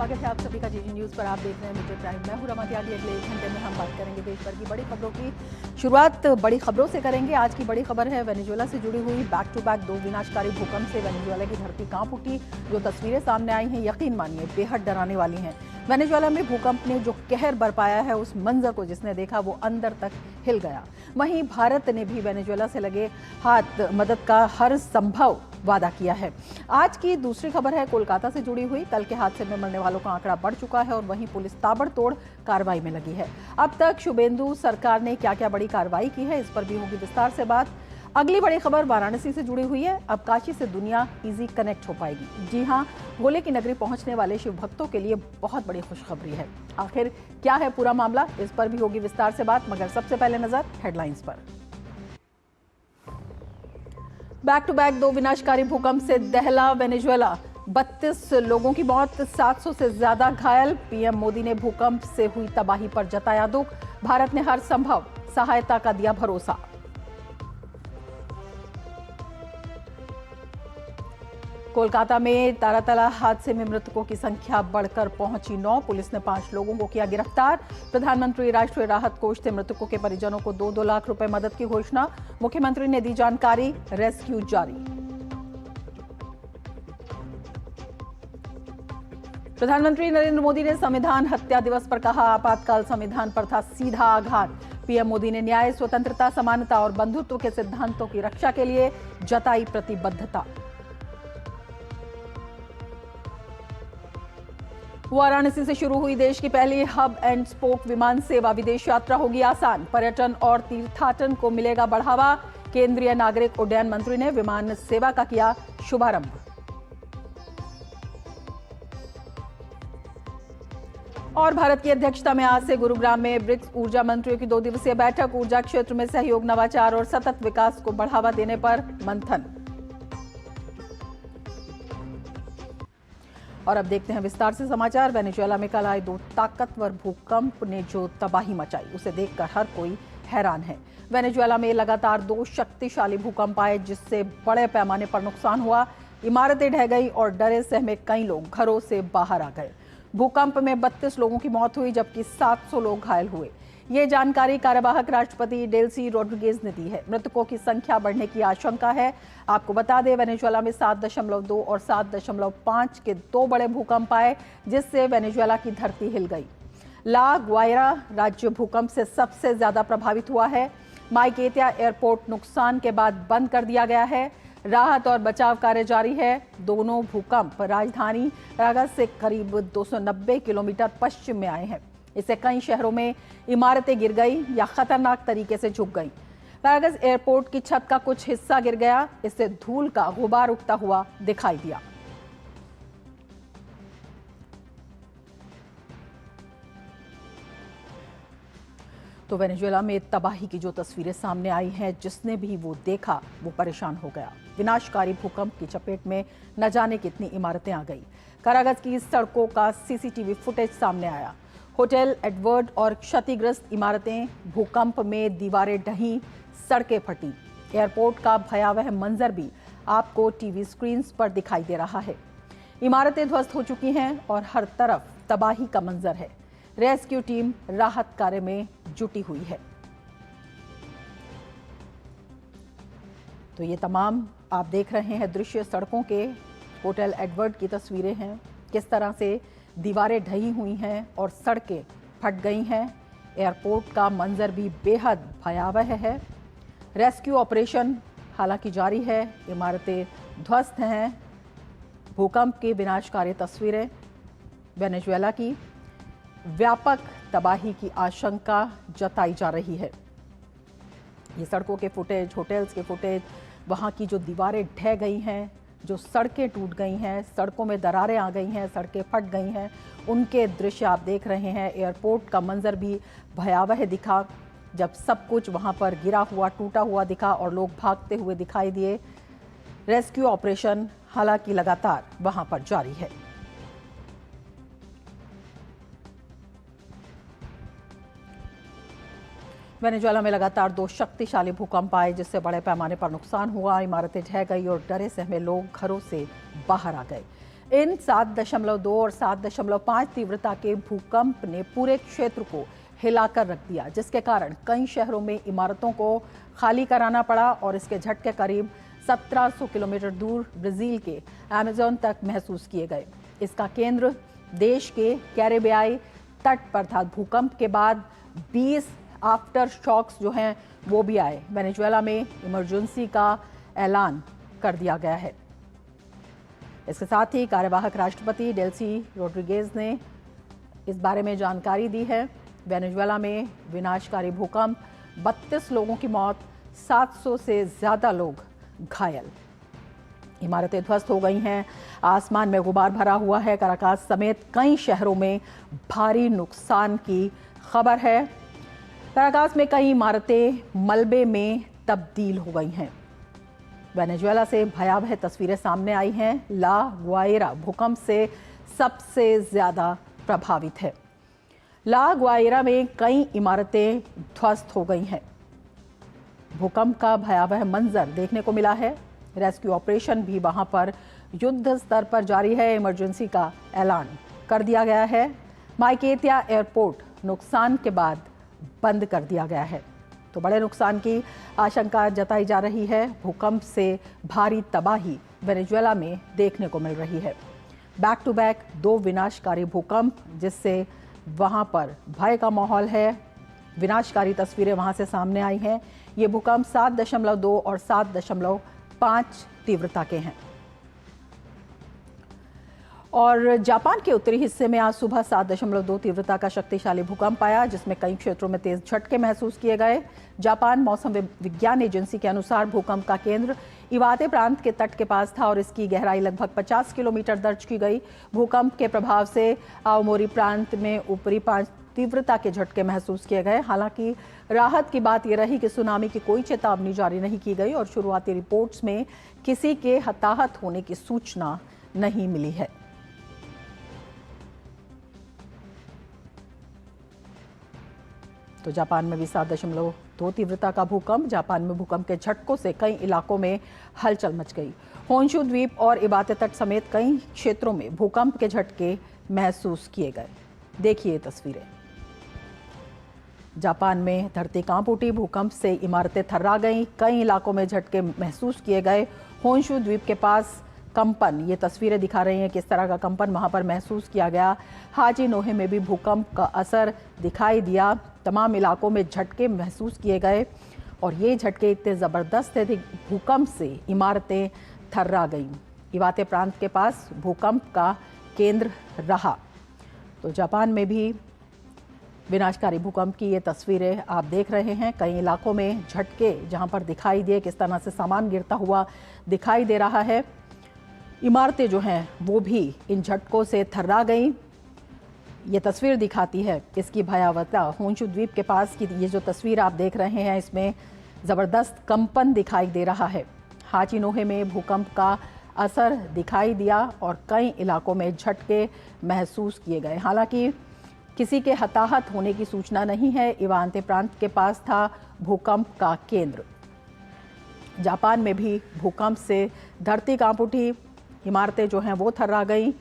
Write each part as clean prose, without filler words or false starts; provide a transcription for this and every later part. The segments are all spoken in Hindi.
स्वागत है आप सभी का जीजी न्यूज़ पर। आप देख रहे हैं मिड प्राइम। मैं हूं रमा त्यागी। अगले 1 घंटे में हम बात करेंगे देश भर की बड़ी खबरों की। शुरुआत बड़ी खबरों से करेंगे। आज की बड़ी खबर है वेनेजुएला से जुड़ी हुई। बैक टू बैक 2 विनाशकारी भूकंप से वेनेजुएला की धरती कांप उठी। जो तस्वीरें सामने आई हैं, यकीन मानिए बेहद डराने वाली हैं। वेनेजुएला में भूकंप ने जो कहर बरपाया है, उस मंजर को जिसने देखा वो अंदर तक हिल गया। वहीं भारत ने भी वेनेजुएला से लगे हाथ मदद का हर संभव वादा किया है। आज की दूसरी खबर है कोलकाता से जुड़ी हुई। कल के हादसे में मरने वालों का आंकड़ा बढ़ चुका है और वहीं पुलिस ताबड़तोड़ कार्रवाई में लगी है। अब तक शुभेंदु सरकार ने क्या क्या बड़ी कार्रवाई की है, इस पर भी होगी विस्तार से बात। अगली बड़ी खबर वाराणसी से जुड़ी हुई है। अब काशी से दुनिया इजी कनेक्ट हो पाएगी। जी हां, भोले की नगरी पहुंचने वाले शिव भक्तों के लिए बहुत बड़ी खुशखबरी है। आखिर क्या है पूरा मामला, इस पर भी होगी विस्तार से बात। मगर सबसे पहले नजर हेडलाइंस पर। बैक टू बैक 2 विनाशकारी भूकंप से दहला वेनेजुएला। 32 लोगों की मौत, 700 से ज्यादा घायल। पीएम मोदी ने भूकंप से हुई तबाही पर जताया दुख। भारत ने हर संभव सहायता का दिया भरोसा। कोलकाता में तारातला हादसे में मृतकों की संख्या बढ़कर पहुंची 9। पुलिस ने 5 लोगों को किया गिरफ्तार। प्रधानमंत्री राष्ट्रीय राहत कोष से मृतकों के परिजनों को 2-2 लाख रुपए मदद की घोषणा। मुख्यमंत्री ने दी जानकारी। रेस्क्यू जारी। प्रधानमंत्री नरेंद्र मोदी ने संविधान हत्या दिवस पर कहा, आपातकाल संविधान पर था सीधा आघात। पीएम मोदी ने न्याय, स्वतंत्रता, समानता और बंधुत्व के सिद्धांतों की रक्षा के लिए जताई प्रतिबद्धता। वाराणसी से शुरू हुई देश की पहली हब एंड स्पोक विमान सेवा। विदेश यात्रा होगी आसान। पर्यटन और तीर्थाटन को मिलेगा बढ़ावा। केंद्रीय नागरिक उड्डयन मंत्री ने विमान सेवा का किया शुभारंभ। और भारत की अध्यक्षता में आज से गुरुग्राम में ब्रिक्स ऊर्जा मंत्रियों की 2 दिवसीय बैठक। ऊर्जा क्षेत्र में सहयोग, नवाचार और सतत विकास को बढ़ावा देने पर मंथन। और अब देखते हैं विस्तार से समाचार। वेनेजुएला में कल आए 2 ताकतवर भूकंप ने जो तबाही मचाई, उसे देखकर हर कोई हैरान है। वेनेजुएला में लगातार 2 शक्तिशाली भूकंप आए, जिससे बड़े पैमाने पर नुकसान हुआ। इमारतें ढह गई और डरे सहमे कई लोग घरों से बाहर आ गए। भूकंप में 32 लोगों की मौत हुई, जबकि 700 लोग घायल हुए। ये जानकारी कार्यवाहक राष्ट्रपति डेल्सी रोड्रिगेज ने दी है। मृतकों की संख्या बढ़ने की आशंका है। आपको बता दें, वेनेजुएला में 7.2 और 7.5 के 2 बड़े भूकंप आए, जिससे वेनेजुएला की धरती हिल गई। ला ग्वायरा राज्य भूकंप से सबसे ज्यादा प्रभावित हुआ है। माइकेतिया एयरपोर्ट नुकसान के बाद बंद कर दिया गया है। राहत और बचाव कार्य जारी है। दोनों भूकंप राजधानी कारागस से करीब 290 किलोमीटर पश्चिम में आए हैं। इससे कई शहरों में इमारतें गिर गई या खतरनाक तरीके से झुक गईं। कारागस एयरपोर्ट की छत का कुछ हिस्सा गिर गया। इससे धूल का गुबार उठता हुआ दिखाई दिया। तो वेनेजुएला में तबाही की जो तस्वीरें सामने आई हैं, जिसने भी वो देखा वो परेशान हो गया। विनाशकारी भूकंप की चपेट में न जाने कितनी इमारतें आ गई। कारागस की सड़कों का सीसीटीवी फुटेज सामने आया। होटल एडवर्ड और क्षतिग्रस्त इमारतें, भूकंप में दीवारें ढहीं, सड़कें फटी। एयरपोर्ट का भयावह मंजर भी आपको टीवी स्क्रीन पर दिखाई दे रहा है। इमारतें ध्वस्त हो चुकी हैं और हर तरफ तबाही का मंजर है। रेस्क्यू टीम राहत कार्य में जुटी हुई है। तो ये तमाम आप देख रहे हैं दृश्य सड़कों के। होटल एडवर्ड की तस्वीरें हैं, किस तरह से दीवारें ढही हुई हैं और सड़कें फट गई हैं। एयरपोर्ट का मंजर भी बेहद भयावह है। रेस्क्यू ऑपरेशन हालांकि जारी है। इमारतें ध्वस्त हैं। भूकंप की विनाशकारी तस्वीरें। वेनेजुएला की व्यापक तबाही की आशंका जताई जा रही है। ये सड़कों के फुटेज, होटल्स के फुटेज, वहाँ की जो दीवारें ढह गई हैं, जो सड़कें टूट गई हैं, सड़कों में दरारें आ गई हैं, सड़कें फट गई हैं, उनके दृश्य आप देख रहे हैं। एयरपोर्ट का मंजर भी भयावह दिखा, जब सब कुछ वहाँ पर गिरा हुआ, टूटा हुआ दिखा और लोग भागते हुए दिखाई दिए। रेस्क्यू ऑपरेशन हालांकि लगातार वहाँ पर जारी है। वेनेजुएला में लगातार 2 शक्तिशाली भूकंप आए, जिससे बड़े पैमाने पर नुकसान हुआ। इमारतें ढह गई और डरे सहमे लोग घरों से बाहर आ गए। इन 7.2 और 7.5 तीव्रता के भूकंप ने पूरे क्षेत्र को हिलाकर रख दिया, जिसके कारण कई शहरों में इमारतों को खाली कराना पड़ा और इसके झटके करीब 1700 किलोमीटर दूर ब्राजील के अमेज़न तक महसूस किए गए। इसका केंद्र देश के कैरेबियाई तट पर था। भूकंप के बाद 20 आफ्टर शॉक्स जो हैं वो भी आए। वेनेजुएला में इमरजेंसी का ऐलान कर दिया गया है। इसके साथ ही कार्यवाहक राष्ट्रपति डेल्सी रोड्रिगेज ने इस बारे में जानकारी दी है। वेनेजुएला में विनाशकारी भूकंप, 32 लोगों की मौत, 700 से ज्यादा लोग घायल। इमारतें ध्वस्त हो गई हैं, आसमान में गुबार भरा हुआ है। काराकास समेत कई शहरों में भारी नुकसान की खबर है। काराकास में कई इमारतें मलबे में तब्दील हो गई हैं। वेनेजुएला से भयावह तस्वीरें सामने आई हैं। ला ग्वाइरा भूकंप से सबसे ज्यादा प्रभावित है। ला ग्वाइरा में कई इमारतें ध्वस्त हो गई हैं। भूकंप का भयावह मंजर देखने को मिला है। रेस्क्यू ऑपरेशन भी वहां पर युद्ध स्तर पर जारी है। इमरजेंसी का ऐलान कर दिया गया है। माइकेतिया एयरपोर्ट नुकसान के बाद बंद कर दिया गया है। तो बड़े नुकसान की आशंका जताई जा रही है। भूकंप से भारी तबाही वेनेजुएला में देखने को मिल रही है। बैक टू बैक 2 विनाशकारी भूकंप, जिससे वहां पर भय का माहौल है। विनाशकारी तस्वीरें वहां से सामने आई हैं। ये भूकंप 7.2 और 7.5 तीव्रता के हैं। और जापान के उत्तरी हिस्से में आज सुबह 7.2 तीव्रता का शक्तिशाली भूकंप आया, जिसमें कई क्षेत्रों में तेज झटके महसूस किए गए। जापान मौसम विज्ञान एजेंसी के अनुसार भूकंप का केंद्र इवाते प्रांत के तट के पास था और इसकी गहराई लगभग 50 किलोमीटर दर्ज की गई। भूकंप के प्रभाव से आओमोरी प्रांत में ऊपरी 5 तीव्रता के झटके महसूस किए गए। हालांकि राहत की बात यह रही कि सुनामी की कोई चेतावनी जारी नहीं की गई और शुरुआती रिपोर्ट्स में किसी के हताहत होने की सूचना नहीं मिली है। तो जापान में भी 7.2 तीव्रता का भूकंप। जापान में भूकंप के झटकों से कई इलाकों में हलचल मच गई। होन्शु द्वीप और इवाते तट समेत कई क्षेत्रों में भूकंप के झटके महसूस किए गए। देखिए तस्वीरें। जापान में धरती कांप उठी। भूकंप से इमारतें थर्रा गईं। कई इलाकों में झटके महसूस किए गए। होन्शु द्वीप के पास कंपन, ये तस्वीरें दिखा रही हैं किस तरह का कंपन वहां पर महसूस किया गया। हाजी नोहे में भी भूकंप का असर दिखाई दिया। तमाम इलाकों में झटके महसूस किए गए और ये झटके इतने ज़बरदस्त थे कि भूकंप से इमारतें थर्रा गईं। इवाते प्रांत के पास भूकंप का केंद्र रहा। तो जापान में भी विनाशकारी भूकंप की ये तस्वीरें आप देख रहे हैं। कई इलाकों में झटके जहां पर दिखाई दिए, किस तरह से सामान गिरता हुआ दिखाई दे रहा है। इमारतें जो हैं वो भी इन झटकों से थर्रा गईं। ये तस्वीर दिखाती है इसकी भयावहता। होन्शु द्वीप के पास की ये जो तस्वीर आप देख रहे हैं, इसमें ज़बरदस्त कंपन दिखाई दे रहा है। हाजी नोहे में भूकंप का असर दिखाई दिया और कई इलाकों में झटके महसूस किए गए। हालांकि किसी के हताहत होने की सूचना नहीं है। इवाते प्रांत के पास था भूकंप का केंद्र। जापान में भी भूकंप से धरती कांप उठी। इमारतें जो हैं वो थर्रा गईं।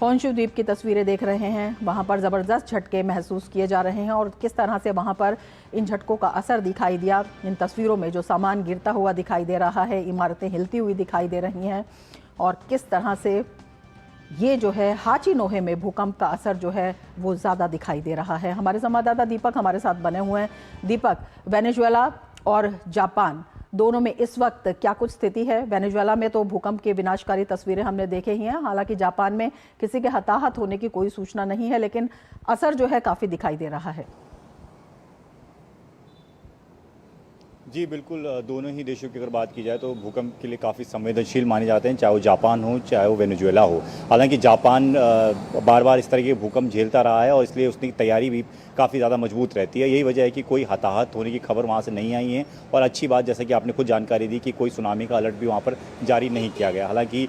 होन्शु द्वीप की तस्वीरें देख रहे हैं, वहां पर ज़बरदस्त झटके महसूस किए जा रहे हैं और किस तरह से वहां पर इन झटकों का असर दिखाई दिया। इन तस्वीरों में जो सामान गिरता हुआ दिखाई दे रहा है, इमारतें हिलती हुई दिखाई दे रही हैं और किस तरह से ये जो है हाची नोहे में भूकंप का असर जो है वो ज़्यादा दिखाई दे रहा है। हमारे संवाददाता दीपक हमारे साथ बने हुए हैं। दीपक, वेनेजुएला और जापान दोनों में इस वक्त क्या कुछ स्थिति है? वेनेजुएला में तो भूकंप की विनाशकारी तस्वीरें हमने देखे ही हैं। हालांकि जापान में किसी के हताहत होने की कोई सूचना नहीं है, लेकिन असर जो है काफ़ी दिखाई दे रहा है। जी बिल्कुल, दोनों ही देशों की अगर बात की जाए तो भूकंप के लिए काफ़ी संवेदनशील माने जाते हैं, चाहे वो जापान हो चाहे वो वेनेजुएला हो। हालांकि जापान बार बार इस तरह के भूकंप झेलता रहा है और इसलिए उसकी तैयारी भी काफ़ी ज़्यादा मजबूत रहती है। यही वजह है कि कोई हताहत होने की खबर वहाँ से नहीं आई है और अच्छी बात, जैसे कि आपने खुद जानकारी दी, कि कोई सुनामी का अलर्ट भी वहाँ पर जारी नहीं किया गया। हालांकि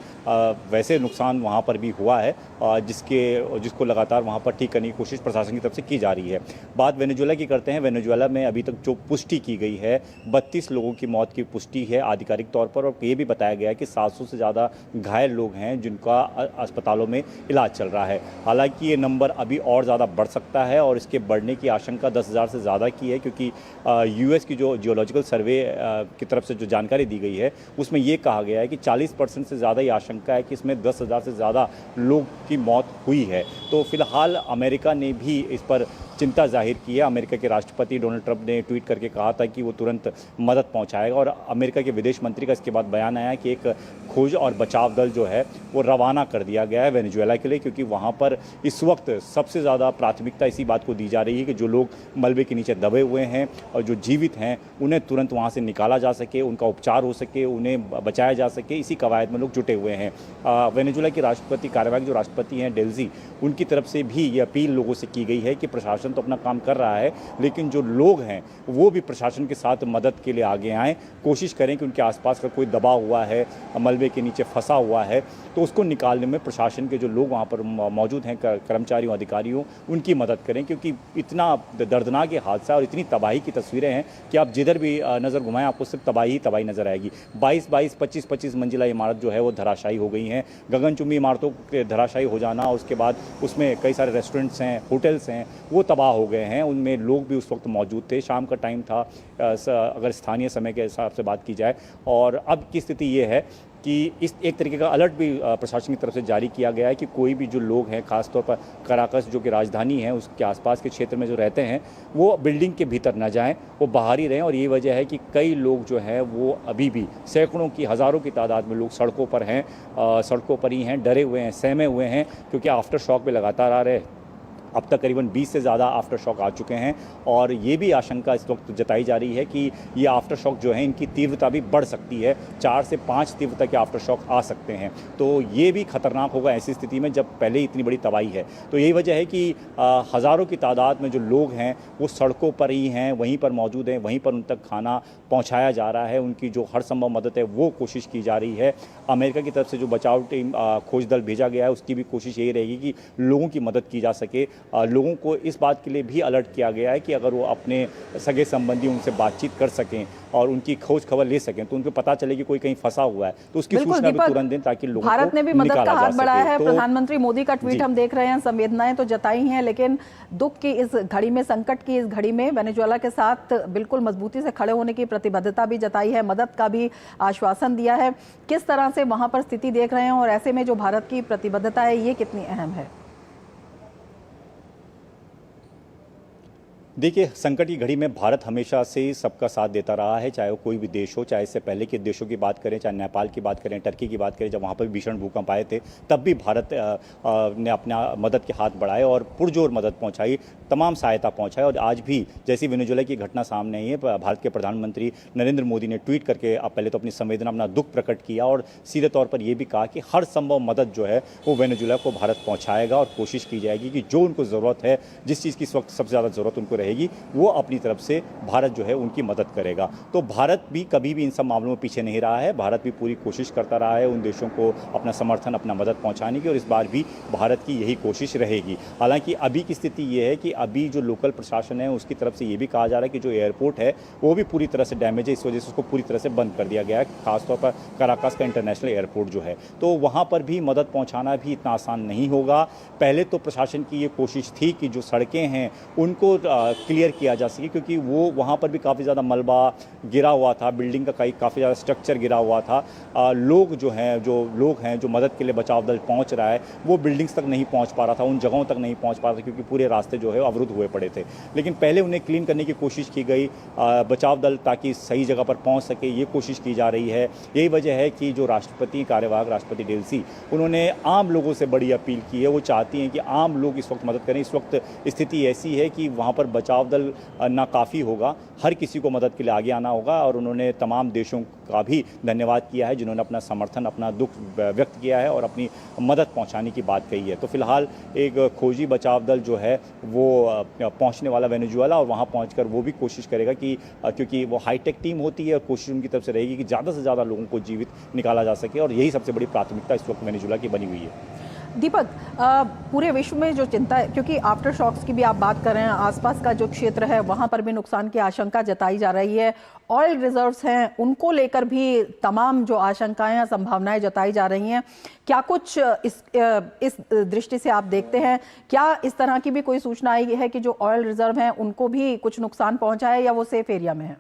वैसे नुकसान वहाँ पर भी हुआ है जिसको लगातार वहाँ पर ठीक करने की कोशिश प्रशासन की तरफ से की जा रही है। बात वेनेजुएला की करते हैं। वेनेजुएला में अभी तक जो पुष्टि की गई है 32 लोगों की मौत की पुष्टि है आधिकारिक तौर पर, और ये भी बताया गया है कि 700 से ज़्यादा घायल लोग हैं जिनका अस्पतालों में इलाज चल रहा है। हालांकि ये नंबर अभी और ज़्यादा बढ़ सकता है और इसके बढ़ने की आशंका 10,000 से ज़्यादा की है, क्योंकि यूएस की जो जियोलॉजिकल सर्वे की तरफ से जो जानकारी दी गई है उसमें ये कहा गया है कि 40% से ज़्यादा ये आशंका है कि इसमें 10,000 से ज़्यादा लोग की मौत हुई है। तो फिलहाल अमेरिका ने भी इस पर चिंता जाहिर की है। अमेरिका के राष्ट्रपति डोनाल्ड ट्रंप ने ट्वीट करके कहा था कि वो तुरंत मदद पहुंचाएगा, और अमेरिका के विदेश मंत्री का इसके बाद बयान आया कि एक खोज और बचाव दल जो है वो रवाना कर दिया गया है वेनेजुएला के लिए, क्योंकि वहां पर इस वक्त सबसे ज़्यादा प्राथमिकता इसी बात को दी जा रही है कि जो लोग मलबे के नीचे दबे हुए हैं और जो जीवित हैं उन्हें तुरंत वहाँ से निकाला जा सके, उनका उपचार हो सके, उन्हें बचाया जा सके। इसी कवायद में लोग जुटे हुए हैं। वेनेजुएला के राष्ट्रपति कार्यवाहक जो राष्ट्रपति हैं डेल्सी, उनकी तरफ से भी ये अपील लोगों से की गई है कि प्रशासन तो अपना काम कर रहा है, लेकिन जो लोग हैं वो भी प्रशासन के साथ मदद के लिए आगे आएँ, कोशिश करें कि उनके आसपास का कोई दबा हुआ है, मलबे के नीचे फंसा हुआ है, तो उसको निकालने में प्रशासन के जो लोग वहाँ पर मौजूद हैं, कर्मचारियों अधिकारियों, उनकी मदद करें, क्योंकि इतना दर्दनाक ये हादसा और इतनी तबाही की तस्वीरें हैं कि आप जिधर भी नज़र घुमाएं आपको सिर्फ तबाही तबाही नज़र आएगी। 22-22, 25-25 मंजिला इमारत जो है वो धराशायी हो गई हैं। गगनचुंबी इमारतों के धराशायी हो जाना, उसके बाद उसमें कई सारे रेस्टोरेंट्स हैं, होटल्स हैं, वो तबाह हो गए हैं। उनमें लोग भी उस वक्त मौजूद थे। शाम का टाइम था अगर स्थानीय समय के हिसाब से बात की जाए, और अब की स्थिति ये है कि इस एक तरीके का अलर्ट भी प्रशासन की तरफ से जारी किया गया है कि कोई भी जो लोग हैं, खासतौर पर कराकस जो कि राजधानी है उसके आसपास के क्षेत्र में जो रहते हैं, वो बिल्डिंग के भीतर न जाएं, वो बाहर ही रहें। और ये वजह है कि कई लोग जो हैं वो अभी भी सैकड़ों की, हज़ारों की तादाद में लोग सड़कों पर हैं, सड़कों पर ही हैं, डरे हुए हैं, सहमे हुए हैं, क्योंकि आफ्टर शॉक भी लगातार आ रहे हैं। अब तक करीबन 20 से ज़्यादा आफ्टर शॉक आ चुके हैं, और ये भी आशंका इस वक्त जताई जा रही है कि ये आफ्टर शॉक जो है इनकी तीव्रता भी बढ़ सकती है। 4 से 5 तीव्रता के आफ्टर शॉक आ सकते हैं, तो ये भी खतरनाक होगा ऐसी स्थिति में जब पहले ही इतनी बड़ी तबाही है। तो यही वजह है कि हज़ारों की तादाद में जो लोग हैं वो सड़कों पर ही हैं, वहीं पर मौजूद हैं, वहीं पर उन तक खाना पहुँचाया जा रहा है, उनकी जो हर संभव मदद है वो कोशिश की जा रही है। अमेरिका की तरफ से जो बचाव टीम खोज दल भेजा गया है उसकी भी कोशिश यही रहेगी कि लोगों की मदद की जा सके। लोगों को इस बात के लिए भी अलर्ट किया गया है कि अगर वो अपने सगे संबंधी उनसे बातचीत कर सकें और उनकी खोज खबर ले सकें, तो उनको पता चले कि कोई कहीं फंसा हुआ है तो उसकी सूचना भी तुरंत दें, ताकि लोगों भारत को ने भी मदद का हाथ बढ़ाया है। तो प्रधानमंत्री मोदी का ट्वीट हम देख रहे हैं, संवेदनाएं तो जताई हैं, लेकिन दुख की इस घड़ी में, संकट की इस घड़ी में वेनेजुएला के साथ बिल्कुल मजबूती से खड़े होने की प्रतिबद्धता भी जताई है, मदद का भी आश्वासन दिया है। किस तरह से वहां पर स्थिति देख रहे हैं, और ऐसे में जो भारत की प्रतिबद्धता है ये कितनी अहम है? देखिए, संकट की घड़ी में भारत हमेशा से सबका साथ देता रहा है, चाहे वो कोई भी देश हो, चाहे इससे पहले के देशों की बात करें, चाहे नेपाल की बात करें, टर्की की बात करें। जब वहाँ पर भीषण भूकंप आए थे तब भी भारत ने अपना मदद के हाथ बढ़ाए और पुरजोर मदद पहुँचाई, तमाम सहायता पहुँचाई। और आज भी जैसी वेनेजुएला की घटना सामने आई है, भारत के प्रधानमंत्री नरेंद्र मोदी ने ट्वीट करके पहले तो अपनी संवेदना, अपना दुख प्रकट किया और सीधे तौर पर यह भी कहा कि हर संभव मदद जो है वो वेनेजुएला को भारत पहुँचाएगा, और कोशिश की जाएगी कि जो उनको ज़रूरत है, जिस चीज़ की इस वक्त सबसे ज़्यादा ज़रूरत उनको रहेगी, वो अपनी तरफ से भारत जो है उनकी मदद करेगा। तो भारत भी कभी भी इन सब मामलों में पीछे नहीं रहा है। भारत भी पूरी कोशिश करता रहा है उन देशों को अपना समर्थन, अपना मदद पहुंचाने की, और इस बार भी भारत की यही कोशिश रहेगी। हालांकि अभी की स्थिति ये है कि अभी जो लोकल प्रशासन है उसकी तरफ से ये भी कहा जा रहा है कि जो एयरपोर्ट है वो भी पूरी तरह से डैमेज है, इस वजह से उसको पूरी तरह से बंद कर दिया गया है, खासतौर पर कराकस का इंटरनेशनल एयरपोर्ट जो है। तो वहाँ पर भी मदद पहुँचाना भी इतना आसान नहीं होगा। पहले तो प्रशासन की ये कोशिश थी कि जो सड़कें हैं उनको क्लियर किया जा सके, क्योंकि वो वहाँ पर भी काफ़ी ज़्यादा मलबा गिरा हुआ था, बिल्डिंग का काफ़ी ज़्यादा स्ट्रक्चर गिरा हुआ था। लोग हैं जो मदद के लिए बचाव दल पहुँच रहा है वो बिल्डिंग्स तक नहीं पहुँच पा रहा था, उन जगहों तक नहीं पहुँच पा रहा था, क्योंकि पूरे रास्ते जो है अवरुद्ध हुए पड़े थे। लेकिन पहले उन्हें क्लीन करने की कोशिश की गई, बचाव दल ताकि सही जगह पर पहुँच सके, ये कोशिश की जा रही है। यही वजह है कि जो राष्ट्रपति, कार्यवाहक राष्ट्रपति डेल्सी, उन्होंने आम लोगों से बड़ी अपील की है। वो चाहती हैं कि आम लोग इस वक्त मदद करें। इस वक्त स्थिति ऐसी है कि वहाँ पर बचाव दल नाकाफ़ी होगा, हर किसी को मदद के लिए आगे आना होगा। और उन्होंने तमाम देशों का भी धन्यवाद किया है जिन्होंने अपना समर्थन, अपना दुख व्यक्त किया है और अपनी मदद पहुंचाने की बात कही है। तो फिलहाल एक खोजी बचाव दल जो है वो पहुंचने वाला वेनेजुएला, और वहां पहुंचकर वो भी कोशिश करेगा कि क्योंकि वो हाईटेक टीम होती है, और कोशिश उनकी तरफ से रहेगी कि ज़्यादा से ज़्यादा लोगों को जीवित निकाला जा सके, और यही सबसे बड़ी प्राथमिकता इस वक्त वेनेजुएला की बनी हुई है। दीपक, पूरे विश्व में जो चिंता है, क्योंकि आफ्टर शॉक्स की भी आप बात कर रहे हैं, आसपास का जो क्षेत्र है वहां पर भी नुकसान की आशंका जताई जा रही है। ऑयल रिजर्व्स हैं, उनको लेकर भी तमाम जो आशंकाएं हैं, संभावनाएं जताई जा रही हैं। क्या कुछ इस दृष्टि से आप देखते हैं, क्या इस तरह की भी कोई सूचना आई है कि जो ऑयल रिजर्व हैं उनको भी कुछ नुकसान पहुंचा है या वो सेफ एरिया में है?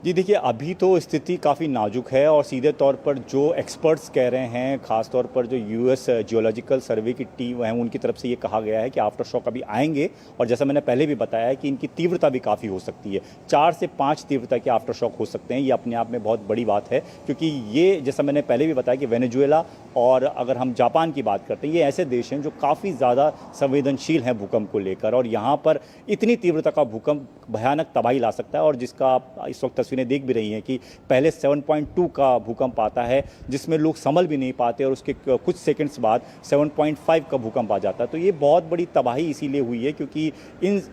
जी देखिए, अभी तो स्थिति काफ़ी नाजुक है और सीधे तौर पर जो एक्सपर्ट्स कह रहे हैं, ख़ास तौर पर जो यूएस जियोलॉजिकल सर्वे की टीम है उनकी तरफ से ये कहा गया है कि आफ्टर शॉक अभी आएंगे, और जैसा मैंने पहले भी बताया है कि इनकी तीव्रता भी काफ़ी हो सकती है। 4 से 5 तीव्रता के आफ्टर शॉक हो सकते हैं। ये अपने आप में बहुत बड़ी बात है, क्योंकि ये जैसा मैंने पहले भी बताया कि वेनेजुएला और अगर हम जापान की बात करते हैं, ये ऐसे देश हैं जो काफ़ी ज़्यादा संवेदनशील हैं भूकंप को लेकर, और यहाँ पर इतनी तीव्रता का भूकंप भयानक तबाही ला सकता है। और जिसका आप इस वक्त तस्वीरें देख भी रही हैं कि पहले 7.2 का भूकंप आता है जिसमें लोग संभल भी नहीं पाते, और उसके कुछ सेकंड्स बाद 7.5 का भूकंप आ जाता है। तो ये बहुत बड़ी तबाही इसीलिए हुई है क्योंकि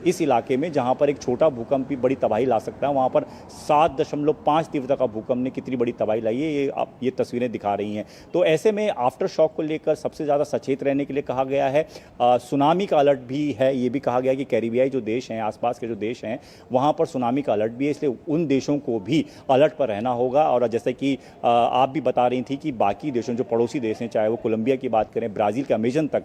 इस इलाके में जहां पर एक छोटा भूकंप भी बड़ी तबाही ला सकता है, वहां पर 7.5 तीव्रता का भूकंप ने कितनी बड़ी तबाही लाई है, ये तस्वीरें दिखा रही हैं। तो ऐसे में आफ्टर शॉक को लेकर सबसे ज़्यादा सचेत रहने के लिए कहा गया है। सुनामी का अलर्ट भी है। ये भी कहा गया कि कैरिबियाई जो देश हैं, आसपास के जो देश हैं, वहाँ पर सुनामी का अलर्ट भी है, इसलिए उन देशों को भी अलर्ट पर रहना होगा। और जैसे कि आप भी बता रही थी कि बाकी देशों जो पड़ोसी देश हैं, चाहे वो कोलंबिया की बात करें, ब्राज़ील के अमेजन तक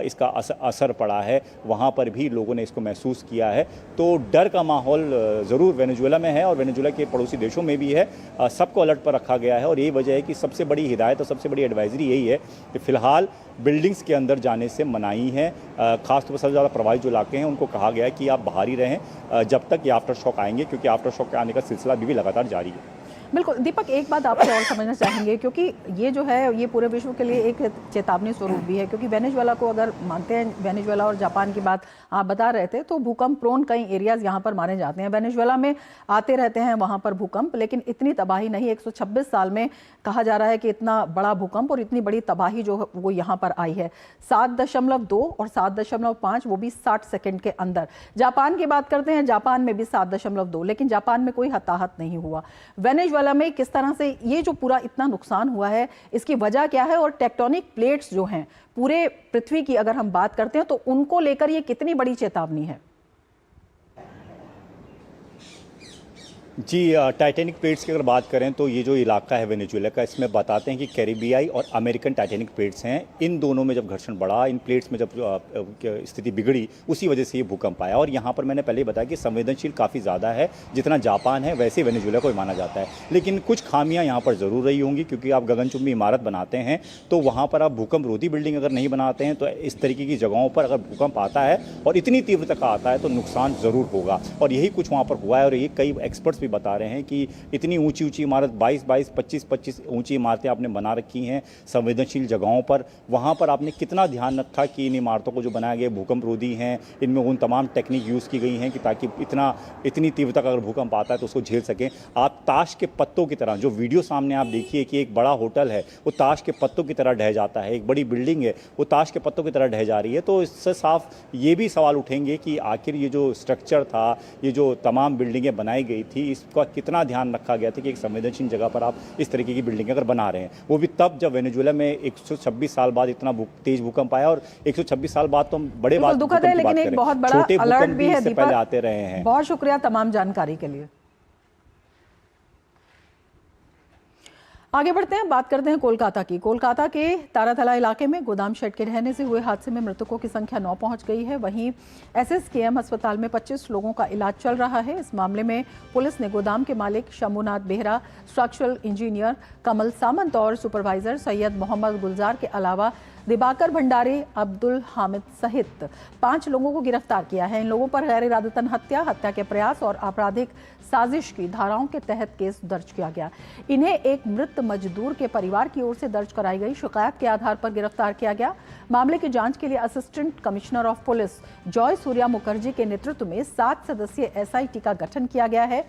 इसका असर पड़ा है, वहाँ पर भी लोगों ने इसको महसूस किया है। तो डर का माहौल ज़रूर वेनेजुएला में है और वेनेजुएला के पड़ोसी देशों में भी है। सबको अलर्ट पर रखा गया है, और यही वजह है कि सबसे बड़ी हिदायत और सबसे बड़ी एडवाइजरी यही है कि फ़िलहाल बिल्डिंग्स के अंदर जाने से मनाही है। खासतौर पर सबसे ज़्यादा प्रभावित जो इलाके हैं उनको कहा गया है कि आप बाहर ही रहें जब तक ये आफ्टर शॉक आएंगे, क्योंकि आफ्टर शॉक के आने का सिलसिला भी लगातार जारी है। बिल्कुल दीपक, एक बात आपसे और समझना चाहेंगे, क्योंकि ये जो है ये पूरे विश्व के लिए एक चेतावनी स्वरूप भी है, क्योंकि वेनेजुएला को अगर मानते हैं, वेनेजुएला और जापान की बात आप बता रहे थे, तो भूकंप प्रोन कई एरियाज यहाँ पर माने जाते हैं। वेनेजुएला में आते रहते हैं वहाँ पर भूकंप, लेकिन इतनी तबाही नहीं। 126 साल में कहा जा रहा है कि इतना बड़ा भूकंप और इतनी बड़ी तबाही जो है वो यहाँ पर आई है। 7.2 और 7.5, वो भी 60 सेकेंड के अंदर। जापान की बात करते हैं, जापान में भी 7.2, लेकिन जापान में कोई हताहत नहीं हुआ। वेनेजुएला में किस तरह से ये जो पूरा इतना नुकसान हुआ है, इसकी वजह क्या है, और टेक्टोनिक प्लेट्स जो हैं पूरे पृथ्वी की अगर हम बात करते हैं तो उनको लेकर ये कितनी बड़ी चेतावनी है? जी, टाइटैनिक प्लेट्स की अगर बात करें तो ये जो इलाका है वेनेजुएला का, इसमें बताते हैं कि कैरिबियाई और अमेरिकन टाइटैनिक प्लेट्स हैं। इन दोनों में जब घर्षण बढ़ा, इन प्लेट्स में जब स्थिति बिगड़ी, उसी वजह से ये भूकंप आया। और यहाँ पर मैंने पहले ही बताया कि संवेदनशील काफ़ी ज़्यादा है। जितना जापान है वैसे वेनेजुएला को माना जाता है, लेकिन कुछ खामियाँ यहाँ पर ज़रूर रही होंगी, क्योंकि आप गगनचुंबी इमारत बनाते हैं तो वहाँ पर आप भूकंप रोधी बिल्डिंग अगर नहीं बनाते हैं तो इस तरीके की जगहों पर अगर भूकंप आता है और इतनी तीव्रता का आता है तो नुकसान ज़रूर होगा। और यही कुछ वहाँ पर हुआ है। और ये कई एक्सपर्ट्स भी बता रहे हैं कि इतनी ऊंची ऊंची इमारत 22-22, 25-25 ऊंची इमारतें आपने बना रखी हैं संवेदनशील जगहों पर। वहां पर आपने कितना ध्यान रखा कि इन इमारतों को जो बनाया गया भूकंप रोधी हैं, इनमें उन तमाम टेक्निक यूज़ की गई हैं कि ताकि इतनी तीव्रता का अगर भूकंप आता है तो उसको झेल सकें। आप ताश के पत्तों की तरह, जो वीडियो सामने आप देखिए कि एक बड़ा होटल है वो ताश के पत्तों की तरह ढह जाता है, एक बड़ी बिल्डिंग है वो ताश के पत्तों की तरह ढह जा रही है। तो इससे साफ ये भी सवाल उठेंगे कि आखिर ये जो स्ट्रक्चर था, ये जो तमाम बिल्डिंगें बनाई गई थी, इसका कितना ध्यान रखा गया था कि एक संवेदनशील जगह पर आप इस तरीके की बिल्डिंग अगर बना रहे हैं, वो भी तब जब वेनेजुएला में 126 साल बाद इतना तेज भूकंप आया। और 126 साल बाद तो हम बड़े बात दुखद है, लेकिन एक बहुत बड़ा अलर्ट भी है। दीपक, पहले आते रहे हैं। बहुत शुक्रिया तमाम जानकारी के लिए। आगे बढ़ते हैं, बात करते हैं कोलकाता की। कोलकाता के तारातला इलाके में गोदाम शेड के ढहने से हुए हादसे में मृतकों की संख्या 9 पहुंच गई है। वहीं एसएसकेएम अस्पताल में 25 लोगों का इलाज चल रहा है। इस मामले में पुलिस ने गोदाम के मालिक शंभुनाथ बेहरा, स्ट्रक्चरल इंजीनियर कमल सामंत और सुपरवाइजर सैयद मोहम्मद गुलजार के अलावा दिबाकर भंडारी, अब्दुल हामिद सहित 5 लोगों को गिरफ्तार किया है। इन लोगों पर गैर इरादतन हत्या, हत्या के प्रयास और आपराधिक साजिश की धाराओं के तहत केस दर्ज किया गया। इन्हें एक मृत मजदूर के परिवार की ओर से दर्ज कराई गई शिकायत के आधार पर गिरफ्तार किया गया। मामले की जांच के लिए assistant commissioner of police Joy Surya Mukherjee के नेतृत्व में 7 सदस्यीय एसआईटी का गठन किया गया है।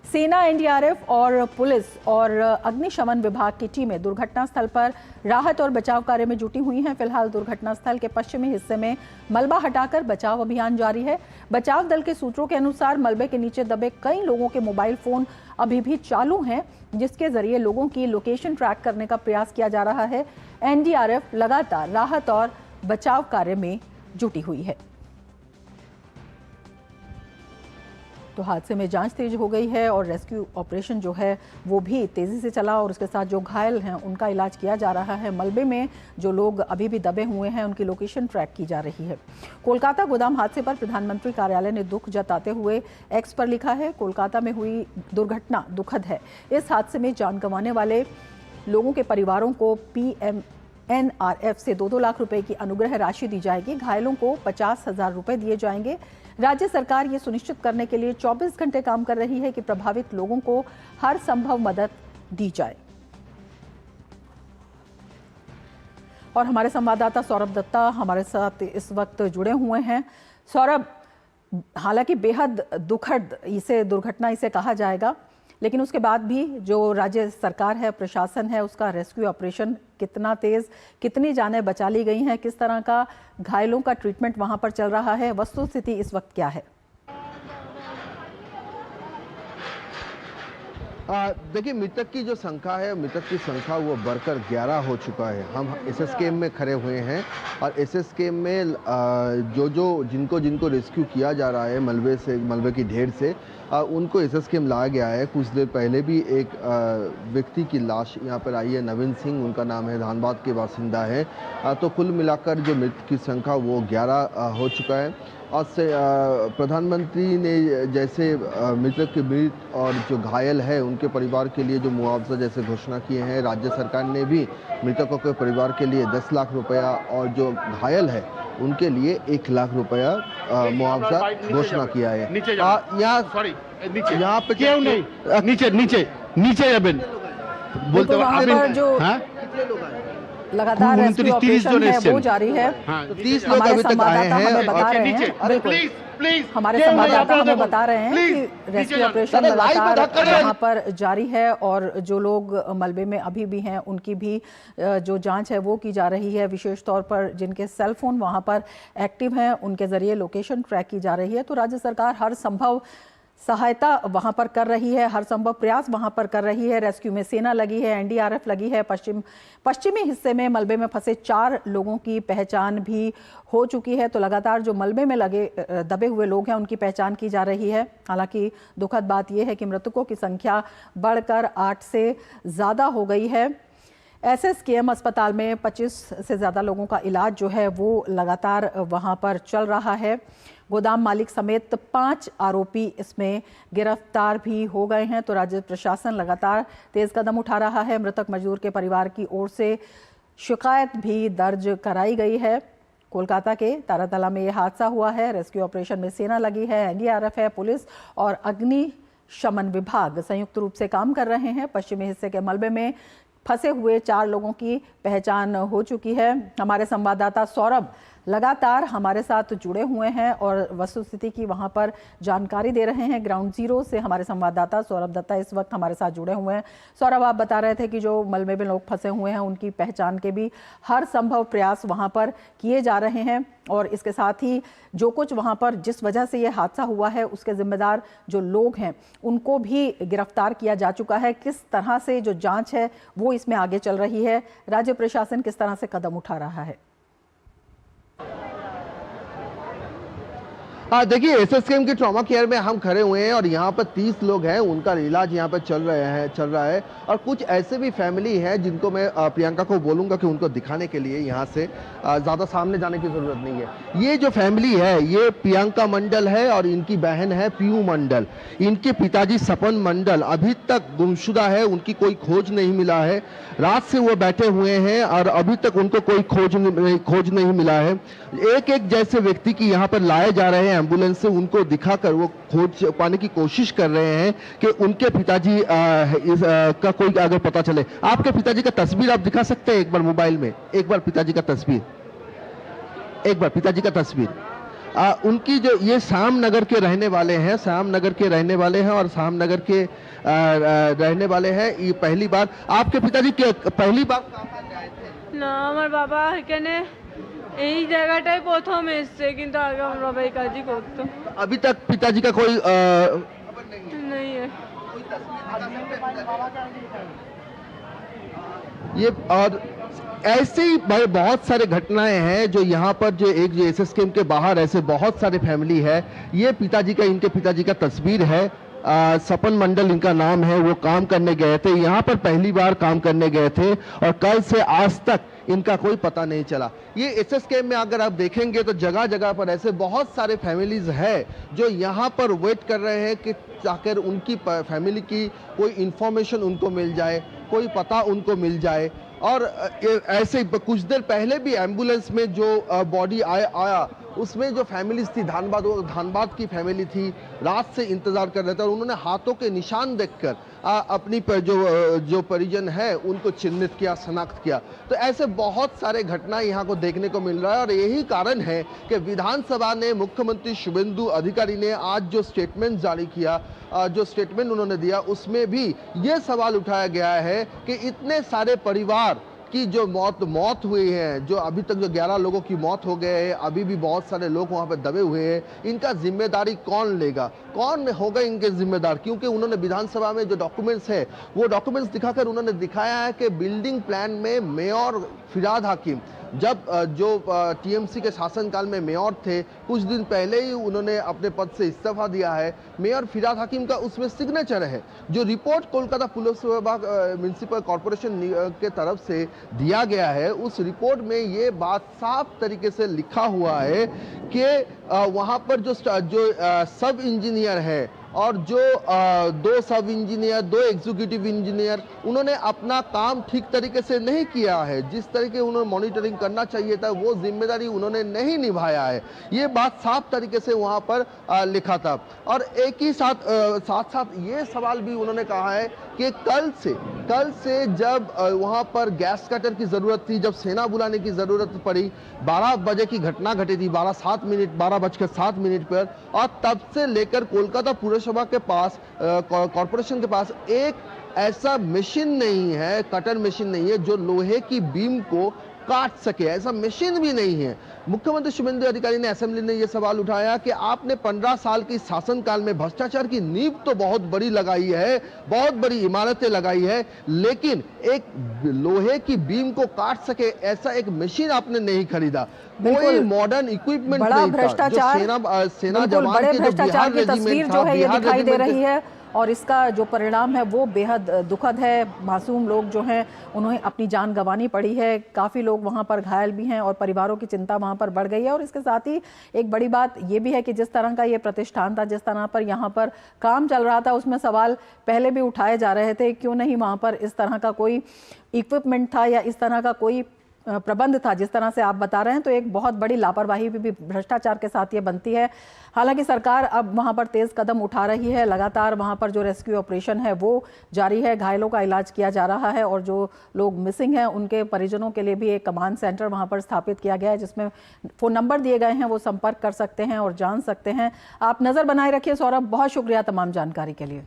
सेना, एनडीआरएफ और पुलिस और अग्निशमन विभाग की टीमें दुर्घटना स्थल पर राहत और बचाव कार्य में जुटी हुई हैं। फिलहाल दुर्घटना स्थल के पश्चिमी हिस्से में मलबा हटाकर बचाव अभियान जारी है। बचाव दल के सूत्रों के अनुसार मलबे के नीचे दबे कई लोगों के मोबाइल फोन अभी भी चालू हैं, जिसके जरिए लोगों की लोकेशन ट्रैक करने का प्रयास किया जा रहा है। एनडीआरएफ लगातार राहत और बचाव कार्य में जुटी हुई है। तो हादसे में जांच तेज हो गई है और रेस्क्यू ऑपरेशन जो है वो भी तेजी से चला और उसके साथ जो घायल हैं उनका इलाज किया जा रहा है। मलबे में जो लोग अभी भी दबे हुए हैं उनकी लोकेशन ट्रैक की जा रही है। कोलकाता गोदाम हादसे पर प्रधानमंत्री कार्यालय ने दुख जताते हुए एक्स पर लिखा है, कोलकाता में हुई दुर्घटना दुखद है। इस हादसे में जान गंवाने वाले लोगों के परिवारों को PMNRF से 2-2 लाख रुपए की अनुग्रह राशि दी जाएगी। घायलों को 50,000 रुपए दिए जाएंगे। राज्य सरकार ये सुनिश्चित करने के लिए 24 घंटे काम कर रही है कि प्रभावित लोगों को हर संभव मदद दी जाए। और हमारे संवाददाता सौरभ दत्ता हमारे साथ इस वक्त जुड़े हुए हैं। सौरभ, हालांकि बेहद दुखद दुर्घटना इसे कहा जाएगा, लेकिन उसके बाद भी जो राज्य सरकार है, प्रशासन है, उसका रेस्क्यू ऑपरेशन कितना तेज, कितनी जानें बचा ली गई हैं, किस तरह का घायलों का ट्रीटमेंट वहां पर चल रहा है, वस्तुस्थिति इस वक्त क्या है? देखिए, मृतक की जो संख्या है, मृतक की संख्या वो बढ़कर 11 हो चुका है। हम SSKM में खड़े हुए हैं और SSKM में जिनको रेस्क्यू किया जा रहा है मलबे की ढेर से, उनको SSKM लाया गया है। कुछ देर पहले भी एक व्यक्ति की लाश यहाँ पर आई है, नवीन सिंह उनका नाम है, धानबाद के बासिंदा है। तो कुल मिलाकर जो मृत की संख्या वो 11 हो चुका है। और प्रधानमंत्री ने जैसे मृतक के मृत और जो घायल है उनके परिवार के लिए जो मुआवजा जैसे घोषणा किए हैं, राज्य सरकार ने भी मृतकों के परिवार के लिए 10 लाख रुपया और जो घायल है उनके लिए 1 लाख रुपया मुआवजा घोषणा किया है। यहाँ पे क्यों नहीं नीचे बोलते लगातार रेस्क्यू ऑपरेशन है वो जारी है। 30 लोग अभी तक आए हैं। हमारे संवाददाता हमें बता रहे हैं कि रेस्क्यू ऑपरेशन लगातार यहाँ पर जारी है और जो लोग मलबे में अभी भी हैं उनकी भी जो जांच है वो की जा रही है। विशेष तौर पर जिनके सेल फोन वहाँ पर एक्टिव हैं उनके जरिए लोकेशन ट्रैक की जा रही है। तो राज्य सरकार हर संभव सहायता वहां पर कर रही है, हर संभव प्रयास वहां पर कर रही है। रेस्क्यू में सेना लगी है, एनडीआरएफ लगी है। पश्चिमी हिस्से में मलबे में फंसे 4 लोगों की पहचान भी हो चुकी है। तो लगातार जो मलबे में दबे हुए लोग हैं उनकी पहचान की जा रही है। हालांकि दुखद बात यह है कि मृतकों की संख्या बढ़कर 8 से ज़्यादा हो गई है। SSKM अस्पताल में 25 से ज़्यादा लोगों का इलाज जो है वो लगातार वहाँ पर चल रहा है। गोदाम मालिक समेत 5 आरोपी इसमें गिरफ्तार भी हो गए हैं। तो राज्य प्रशासन लगातार तेज कदम उठा रहा है। मृतक मजदूर के परिवार की ओर से शिकायत भी दर्ज कराई गई है। कोलकाता के तारातला में यह हादसा हुआ है। रेस्क्यू ऑपरेशन में सेना लगी है, एनडीआरएफ है, पुलिस और अग्निशमन विभाग संयुक्त रूप से काम कर रहे हैं। पश्चिमी हिस्से के मलबे में फंसे हुए 4 लोगों की पहचान हो चुकी है। हमारे संवाददाता सौरभ लगातार हमारे साथ जुड़े हुए हैं और वस्तुस्थिति की वहां पर जानकारी दे रहे हैं। ग्राउंड जीरो से हमारे संवाददाता सौरभ दत्ता इस वक्त हमारे साथ जुड़े हुए हैं। सौरभ, आप बता रहे थे कि जो मलबे में लोग फंसे हुए हैं उनकी पहचान के भी हर संभव प्रयास वहां पर किए जा रहे हैं और इसके साथ ही जो कुछ वहां पर जिस वजह से ये हादसा हुआ है उसके जिम्मेदार जो लोग हैं उनको भी गिरफ्तार किया जा चुका है। किस तरह से जो जांच है वो इसमें आगे चल रही है, राज्य प्रशासन किस तरह से कदम उठा रहा है? देखिए, SSKM के ट्रॉमा केयर में हम खड़े हुए हैं और यहाँ पर 30 लोग हैं, उनका इलाज यहाँ पर चल रहा है और कुछ ऐसे भी फैमिली हैं जिनको मैं प्रियंका को बोलूँगा कि उनको दिखाने के लिए यहाँ से ज़्यादा सामने जाने की ज़रूरत नहीं है। ये जो फैमिली है ये प्रियंका मंडल है और इनकी बहन है पीयू मंडल। इनके पिताजी सपन मंडल अभी तक गुमशुदा है, उनकी कोई खोज नहीं मिला है। रात से वो बैठे हुए हैं और अभी तक उनको कोई खोज नहीं मिला है। एक जैसे व्यक्ति की यहाँ पर लाए जा रहे हैं एम्बुलेंस से, उनको दिखाकर वो खोज पाने की कोशिश कर रहे हैं कि उनके पिताजी का कोई अगर पता चले। आपके पिताजी का तस्वीर आप दिखा सकते हैं एक बार मोबाइल में, एक बार पिताजी का तस्वीर। उनकी जो ये श्याम नगर के रहने वाले हैं, श्याम नगर के रहने वाले हैं और श्याम नगर के रहने वाले हैं। ये पहली बार आपके पिताजी पहली बार आए थे না আমার বাবা এখানে এই জায়গাটাই প্রথম এসছে, কিন্তু আগে আমার বাবা এই কাজই করতো। अभी तक पिताजी का कोई नहीं है। ये और ऐसे ही भाई बहुत सारे घटनाएं हैं जो यहाँ पर जो एक जो एसएस कैंप के बाहर ऐसे बहुत सारे फैमिली है। ये पिताजी का, इनके पिताजी का तस्वीर है। सपन मंडल इनका नाम है। वो काम करने गए थे, यहाँ पर पहली बार काम करने गए थे और कल से आज तक इनका कोई पता नहीं चला। ये एसएस कैंप में अगर आप देखेंगे तो जगह जगह पर ऐसे बहुत सारे फैमिलीज है जो यहाँ पर वेट कर रहे हैं कि जाकर उनकी फैमिली की कोई इंफॉर्मेशन उनको मिल जाए, कोई पता उनको मिल जाए। और ऐसे कुछ देर पहले भी एम्बुलेंस में जो बॉडी आया उसमें जो फैमिलीज थी, धानबाद की फैमिली थी, रात से इंतजार कर रहे थे और उन्होंने हाथों के निशान देखकर अपनी जो परिजन है उनको चिन्हित किया, शनाख्त किया। तो ऐसे बहुत सारे घटना यहाँ को देखने को मिल रहा है और यही कारण है कि विधानसभा ने मुख्यमंत्री शुभेंदु अधिकारी ने आज जो स्टेटमेंट जारी किया, जो स्टेटमेंट उन्होंने दिया, उसमें भी ये सवाल उठाया गया है कि इतने सारे परिवार की जो मौत हुई है, जो अभी तक जो 11 लोगों की मौत हो गए हैं, अभी भी बहुत सारे लोग वहां पर दबे हुए हैं, इनका जिम्मेदारी कौन लेगा, कौन होगा इनके जिम्मेदार? क्योंकि उन्होंने विधानसभा में जो डॉक्यूमेंट्स है वो डॉक्यूमेंट्स दिखाकर उन्होंने दिखाया है कि बिल्डिंग प्लान में मेयर फिराद हाकिम जब जो टीएमसी के शासनकाल में मेयर थे, कुछ दिन पहले ही उन्होंने अपने पद से इस्तीफा दिया है। मेयर फिराद हाकिम का उसमें सिग्नेचर है। जो रिपोर्ट कोलकाता पुलिस विभाग म्युनिसिपल कॉरपोरेशन के तरफ से दिया गया है, उस रिपोर्ट में ये बात साफ तरीके से लिखा हुआ है कि वहाँ पर जो सब इंजीनियर है और जो 2 सब इंजीनियर, 2 एग्जीक्यूटिव इंजीनियर, उन्होंने अपना काम ठीक तरीके से नहीं किया है। जिस तरीके उन्होंने मॉनिटरिंग करना चाहिए था वो जिम्मेदारी उन्होंने नहीं निभाया है। ये बात साफ तरीके से वहाँ पर लिखा था। और एक ही साथ साथ ये सवाल भी उन्होंने कहा है कि कल से जब वहाँ पर गैस कटर की ज़रूरत थी, जब सेना बुलाने की ज़रूरत पड़ी, 12 बजे की घटना घटी थी, 12:07 पर, और तब से लेकर कोलकाता पुरसभा के पास, कॉरपोरेशन के पास एक ऐसा मशीन नहीं है, कटर मशीन नहीं है जो लोहे की बीम को काट सके, ऐसा मशीन भी नहीं है। मुख्यमंत्री शुभेंदु अधिकारी ने असेंबली में यह सवाल उठाया कि आपने 15 साल की शासनकाल में भ्रष्टाचार की नींव तो बहुत बड़ी लगाई है, बहुत बड़ी इमारतें लगाई है, लेकिन एक लोहे की बीम को काट सके ऐसा एक मशीन आपने नहीं खरीदा, कोई मॉडर्न इक्विपमेंट नहीं था। जो सेना जवान के जो बिहार रेजिमेंट था, ये दिखाई दे रही है और इसका जो परिणाम है वो बेहद दुखद है। मासूम लोग जो हैं उन्हें अपनी जान गंवानी पड़ी है, काफ़ी लोग वहाँ पर घायल भी हैं और परिवारों की चिंता वहाँ पर बढ़ गई है। और इसके साथ ही एक बड़ी बात ये भी है कि जिस तरह का ये प्रतिष्ठान था, जिस तरह पर यहाँ पर काम चल रहा था, उसमें सवाल पहले भी उठाए जा रहे थे, क्यों नहीं वहाँ पर इस तरह का कोई इक्विपमेंट था या इस तरह का कोई प्रबंध था जिस तरह से आप बता रहे हैं। तो एक बहुत बड़ी लापरवाही भी भ्रष्टाचार के साथ ये बनती है। हालांकि सरकार अब वहां पर तेज कदम उठा रही है, लगातार वहां पर जो रेस्क्यू ऑपरेशन है वो जारी है, घायलों का इलाज किया जा रहा है और जो लोग मिसिंग हैं उनके परिजनों के लिए भी एक कमांड सेंटर वहां पर स्थापित किया गया है जिसमें फ़ोन नंबर दिए गए हैं, वो संपर्क कर सकते हैं और जान सकते हैं। आप नज़र बनाए रखिए। सौरभ, बहुत शुक्रिया तमाम जानकारी के लिए।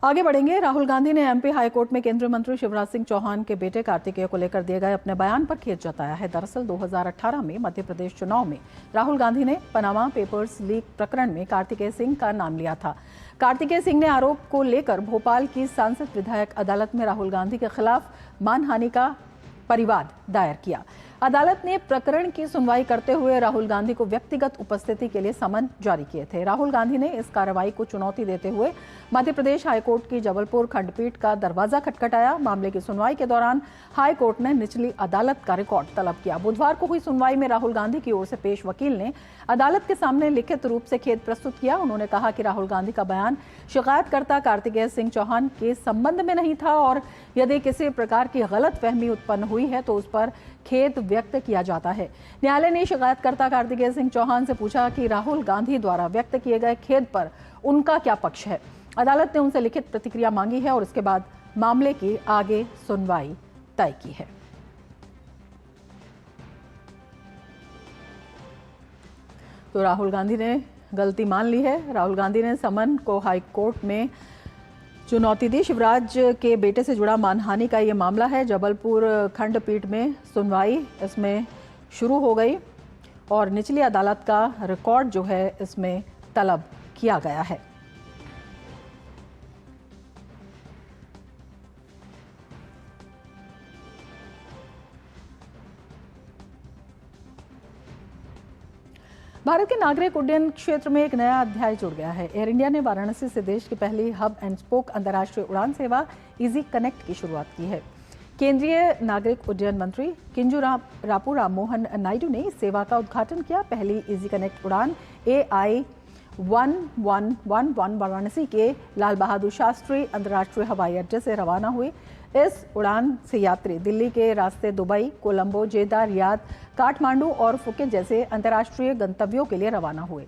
आगे बढ़ेंगे। राहुल गांधी ने एमपी हाईकोर्ट में केंद्रीय मंत्री शिवराज सिंह चौहान के बेटे कार्तिकेय को लेकर दिए गए अपने बयान पर खेद जताया है। दरअसल 2018 में मध्य प्रदेश चुनाव में राहुल गांधी ने पनामा पेपर्स लीक प्रकरण में कार्तिकेय सिंह का नाम लिया था। कार्तिकेय सिंह ने आरोप को लेकर भोपाल की सांसद विधायक अदालत में राहुल गांधी के खिलाफ मानहानि का परिवाद दायर किया। अदालत ने प्रकरण की सुनवाई करते हुए राहुल गांधी को व्यक्तिगत उपस्थिति के लिए समन जारी किए थे। राहुल गांधी ने इस कार्रवाई को चुनौती देते हुए मध्य प्रदेश हाईकोर्ट की जबलपुर खंडपीठ का दरवाजा खटखटाया। मामले की सुनवाई के दौरान हाईकोर्ट ने निचली अदालत का रिकॉर्ड तलब किया। बुधवार को हुई सुनवाई में राहुल गांधी की ओर से पेश वकील ने अदालत के सामने लिखित रूप से खेद प्रस्तुत किया। उन्होंने कहा कि राहुल गांधी का बयान शिकायतकर्ता कार्तिकेय सिंह चौहान के संबंध में नहीं था और यदि किसी प्रकार की गलतफहमी उत्पन्न हुई है तो उस पर खेद व्यक्त किया जाता है। न्यायालय ने शिकायतकर्ता कार्तिकेय सिंह चौहान से पूछा कि राहुल गांधी द्वारा व्यक्त किए गए खेद पर उनका क्या पक्ष है। अदालत ने उनसे लिखित प्रतिक्रिया मांगी है और उसके बाद मामले की आगे सुनवाई तय की है। तो राहुल गांधी ने गलती मान ली है। राहुल गांधी ने समन को हाई कोर्ट में चुनौती दी। शिवराज के बेटे से जुड़ा मानहानि का ये मामला है। जबलपुर खंडपीठ में सुनवाई इसमें शुरू हो गई और निचली अदालत का रिकॉर्ड जो है इसमें तलब किया गया है। भारत के नागरिक उड्डयन क्षेत्र में एक नया अध्याय जुड़ गया है। एयर इंडिया ने वाराणसी से देश की पहली हब एंड स्पोक अंतर्राष्ट्रीय उड़ान सेवा इजी कनेक्ट की शुरुआत की है। केंद्रीय नागरिक उड्डयन मंत्री किंजरापू राममोहन नायडू ने इस सेवा का उद्घाटन किया। पहली इजी कनेक्ट उड़ान AI-1111 वाराणसी के लाल बहादुर शास्त्री अंतर्राष्ट्रीय हवाई अड्डे से रवाना हुई। इस उड़ान से यात्री दिल्ली के रास्ते दुबई, कोलंबो, जेदा, रियाद, काठमांडू और फुकेट जैसे अंतर्राष्ट्रीय गंतव्यों के लिए रवाना हुए।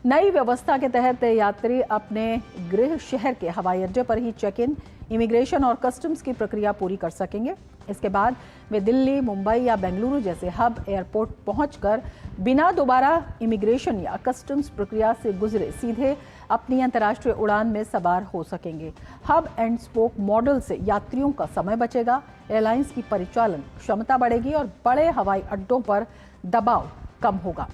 नई व्यवस्था के तहत यात्री अपने गृह शहर के हवाई अड्डे पर ही चेक इन, इमिग्रेशन और कस्टम्स की प्रक्रिया पूरी कर सकेंगे। इसके बाद वे दिल्ली, मुंबई या बेंगलुरु जैसे हब एयरपोर्ट पहुंचकर बिना दोबारा इमिग्रेशन या कस्टम्स प्रक्रिया से गुजरे सीधे अपनी अंतर्राष्ट्रीय उड़ान में सवार हो सकेंगे। हब एंड स्पोक मॉडल से यात्रियों का समय बचेगा, एयरलाइंस की परिचालन क्षमता बढ़ेगी और बड़े हवाई अड्डों पर दबाव कम होगा।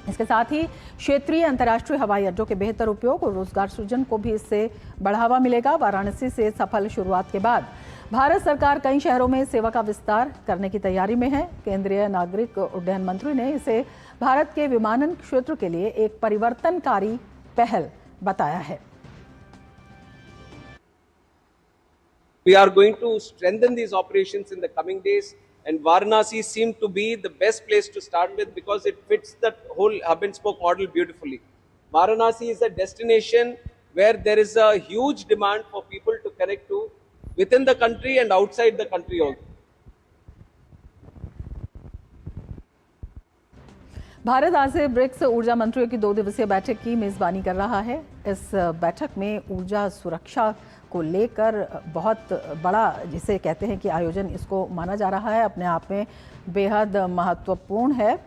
इसके साथ ही क्षेत्रीय अंतर्राष्ट्रीय हवाई अड्डों के बेहतर उपयोग और रोजगार सृजन को भी इससे बढ़ावा मिलेगा। वाराणसी से सफल शुरुआत के बाद भारत सरकार कई शहरों में सेवा का विस्तार करने की तैयारी में है। केंद्रीय नागरिक उड्डयन मंत्री ने इसे भारत के विमानन क्षेत्र के लिए एक परिवर्तनकारी पहल बताया है। We are going to strengthen these operations in the coming days, and Varanasi seemed to be the best place to start with because it fits that whole hub and spoke model beautifully. Varanasi is a destination where there is a huge demand for people to connect to within the country and outside the country also. Bharat आज से ब्रिक्स ऊर्जा मंत्रियों की 2 दिवसीय बैठक की मेजबानी कर रहा है। इस बैठक में ऊर्जा सुरक्षा को लेकर बहुत बड़ा जिसे कहते हैं कि आयोजन इसको माना जा रहा है, अपने आप में बेहद महत्वपूर्ण है।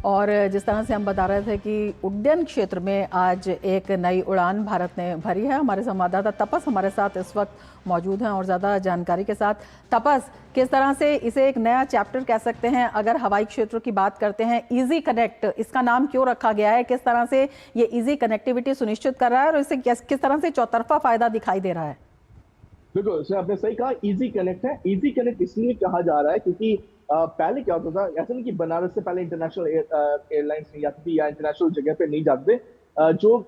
और जिस तरह से हम बता रहे थे कि उड्डयन क्षेत्र में आज एक नई उड़ान भारत ने भरी है। हमारे संवाददाता तपस हमारे साथ इस वक्त मौजूद हैं और ज़्यादा जानकारी के साथ। तपस, किस तरह से इसे एक नया चैप्टर कह सकते हैं अगर हवाई क्षेत्र की बात करते हैं? इजी कनेक्ट इसका नाम क्यों रखा गया है? किस तरह से ये इजी कनेक्टिविटी सुनिश्चित कर रहा है और इसे किस तरह से चौतरफा फायदा दिखाई दे रहा है? बिल्कुल सर, आपने सही कहा, इजी कनेक्ट है। इजी कनेक्ट इसलिए कहा जा रहा है क्योंकि पहले क्या होता था, ऐसा नहीं कि बनारस से पहले इंटरनेशनल एयरलाइंस नहीं जाती थी या इंटरनेशनल जगह पे नहीं जाते थे। जो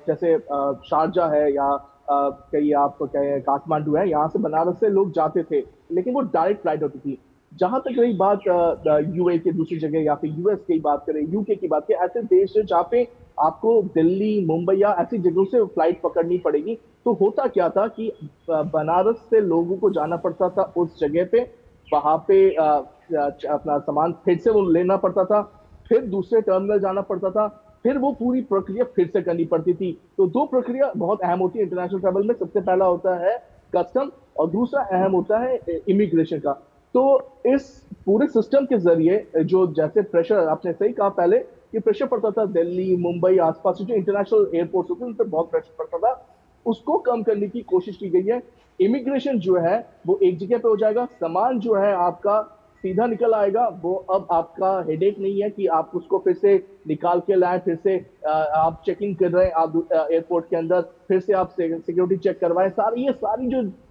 जैसे शारजाह है या कहीं आप कहें काठमांडू है, यहाँ से बनारस से लोग जाते थे, लेकिन वो डायरेक्ट फ्लाइट होती थी। जहां तक रही बात यूए के दूसरी जगह या फिर यूएस की बात करें, यूके की बात करें, ऐसे देश है जहाँ पे आपको दिल्ली, मुंबई या ऐसी जगहों से फ्लाइट पकड़नी पड़ेगी। तो होता क्या था कि बनारस से लोगों को जाना पड़ता था उस जगह पे, वहां पे अपना सामान फिर से वो लेना पड़ता था, फिर दूसरे टर्मिनल जाना पड़ता था, फिर वो पूरी प्रक्रिया फिर से करनी पड़ती थी। तो 2 प्रक्रिया बहुत अहम होती है इंटरनेशनल ट्रैवल में। सबसे पहला होता है कस्टम और दूसरा अहम होता है इमिग्रेशन का। तो इस पूरे सिस्टम के जरिए जो जैसे प्रेशर, आपने सही कहा पहले, कि प्रेशर पड़ता था दिल्ली, मुंबई आसपास जो इंटरनेशनल एयरपोर्ट होते हैं उन पर बहुत प्रेशर पड़ता था, उसको कम करने की कोशिश की गई है। इमिग्रेशन जो है वो एक जगह पे हो जाएगा, सामान जो है आपका सीधा निकल आएगा। वो अब आपका हेडेक नहीं है कि आप उसको फिर से निकाल के लाएं, फिर से आप चेकिंग कर रहे हैं आप एयरपोर्ट के अंदर, फिर से आप सिक्योरिटी चेक करवाएं। ये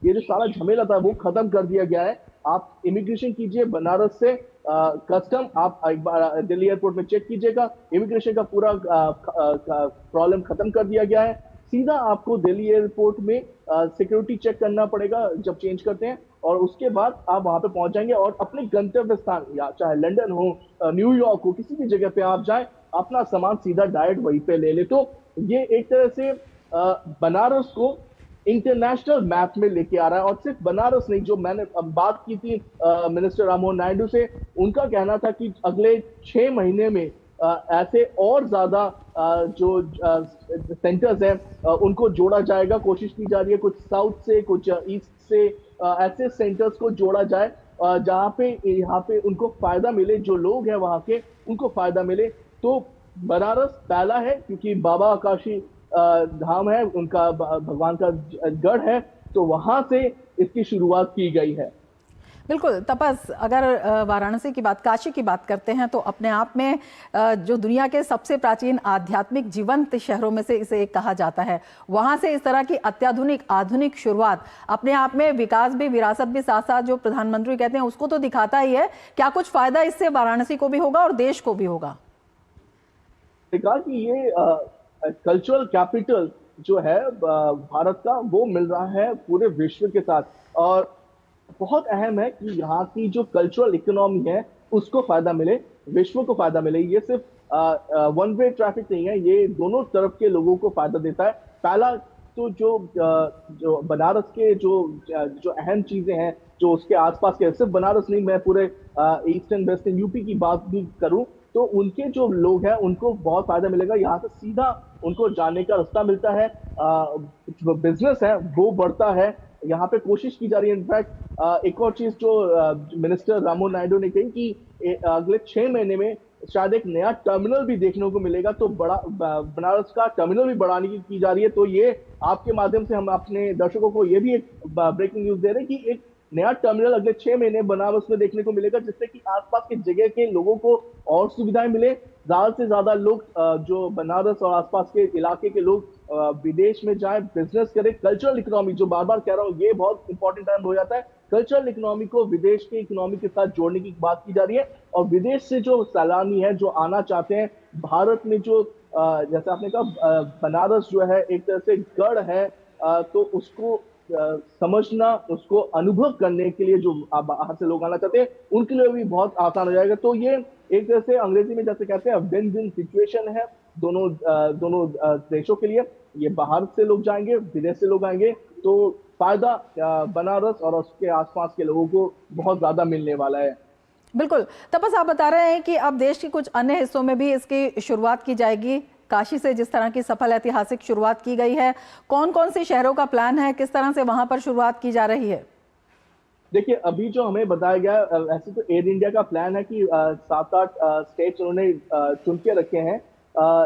जो सारा झमेला था वो खत्म कर दिया गया है। आप इमिग्रेशन कीजिए बनारस से, कस्टम आप एक बार दिल्ली एयरपोर्ट में चेक कीजिएगा, इमिग्रेशन का पूरा प्रॉब्लम खत्म कर दिया गया है। सीधा आपको दिल्ली एयरपोर्ट में सिक्योरिटी चेक करना पड़ेगा जब चेंज करते हैं, और उसके बाद आप वहां पे पहुंच जाएंगे और अपने गंतव्य स्थान, या चाहे लंदन हो, न्यूयॉर्क हो, किसी भी जगह पे आप जाएं, अपना सामान सीधा डायरेक्ट वहीं पे ले ले। तो ये एक तरह से बनारस को इंटरनेशनल मैप में लेके आ रहा है। और सिर्फ बनारस नहीं, जो मैंने अब बात की थी मिनिस्टर राममोहन नायडू से, उनका कहना था कि अगले 6 महीने में ऐसे और ज्यादा जो सेंटर्स हैं उनको जोड़ा जाएगा। कोशिश की जा रही है कुछ साउथ से, कुछ ईस्ट से, ऐसे सेंटर्स को जोड़ा जाए जहां पे यहाँ पे उनको फायदा मिले, जो लोग हैं वहां के उनको फायदा मिले। तो बनारस पहला है क्योंकि बाबा काशी धाम है, उनका भगवान का गढ़ है, तो वहां से इसकी शुरुआत की गई है। बिल्कुल तपस, अगर वाराणसी की बात, काशी की बात करते हैं तो अपने आप में जो दुनिया के सबसे प्राचीन आध्यात्मिक जीवंत शहरों में से इसे एक कहा जाता है। वहां से इस तरह की अत्याधुनिक आधुनिक शुरुआत अपने आप में विकास भी, विरासत भी साथ साथ जो प्रधानमंत्री कहते हैं उसको तो दिखाता ही है। क्या कुछ फायदा इससे वाराणसी को भी होगा और देश को भी होगा? कहा कि ये कल्चरल कैपिटल जो है भारत का, वो मिल रहा है पूरे विश्व के साथ, और बहुत अहम है कि यहाँ की जो कल्चरल इकोनॉमी है उसको फायदा मिले, विश्व को फायदा मिले। ये सिर्फ वन वे ट्रैफिक नहीं है, ये दोनों तरफ के लोगों को फायदा देता है। पहला तो जो बनारस के जो अहम चीजें हैं जो उसके आसपास के, सिर्फ बनारस नहीं, मैं पूरे ईस्टर्न वेस्टर्न यूपी की बात भी करूं तो उनके जो लोग हैं उनको बहुत फायदा मिलेगा। यहाँ से सीधा उनको जाने का रास्ता मिलता है, जो बिजनेस है वो बढ़ता है। यहाँ पे कोशिश की जा रही है, इनफैक्ट एक और चीज जो मिनिस्टर राममोहन नायडू ने कही कि अगले 6 महीने में शायद एक नया टर्मिनल भी देखने को मिलेगा, तो बनारस का टर्मिनल भी बढ़ाने की जा रही है। तो ये आपके माध्यम से हम अपने दर्शकों को ये भी एक ब्रेकिंग न्यूज दे रहे हैं कि एक नया टर्मिनल अगले 6 महीने बनारस में देखने को मिलेगा, जिससे कि आसपास के जगह के लोगों को और सुविधाएं मिले। ज्यादा से ज्यादा लोग जो बनारस और आसपास के इलाके के लोग विदेश में जाएं, बिजनेस करें। कल्चरल इकोनॉमी, जो बार बार कह रहा हूँ, ये बहुत इंपॉर्टेंट टर्म हो जाता है। कल्चरल इकोनॉमी को विदेश के इकोनॉमी के साथ जोड़ने की बात की जा रही है, और विदेश से जो सैलानी है, जो आना चाहते हैं भारत में, जो जैसे आपने कहा बनारस जो है एक तरह से गढ़ है, तो उसको समझना, उसको अनुभव करने के लिए जो बाहर से लोग आना चाहते हैं उनके लिए भी बहुत आसान हो जाएगा। तो ये एक तरह से अंग्रेजी में जैसे कहते हैं विन विन सिचुएशन है दोनों देशों के लिए। ये बाहर से लोग जाएंगे, विदेश से लोग आएंगे, तो फायदा बनारस और उसके आसपास के लोगों को बहुत ज्यादा मिलने वाला है। बिल्कुल तपस, आप बता रहे हैं कि अब देश के कुछ अन्य हिस्सों में भी इसकी शुरुआत की जाएगी। काशी से जिस तरह की सफल ऐतिहासिक शुरुआत की गई है, कौन कौन से शहरों का प्लान है, किस तरह से वहां पर शुरुआत की जा रही है? देखिए, अभी जो हमें बताया गया, ऐसे तो एयर इंडिया का प्लान है कि 7-8 स्टेट्स उन्होंने चुन के रखे हैं,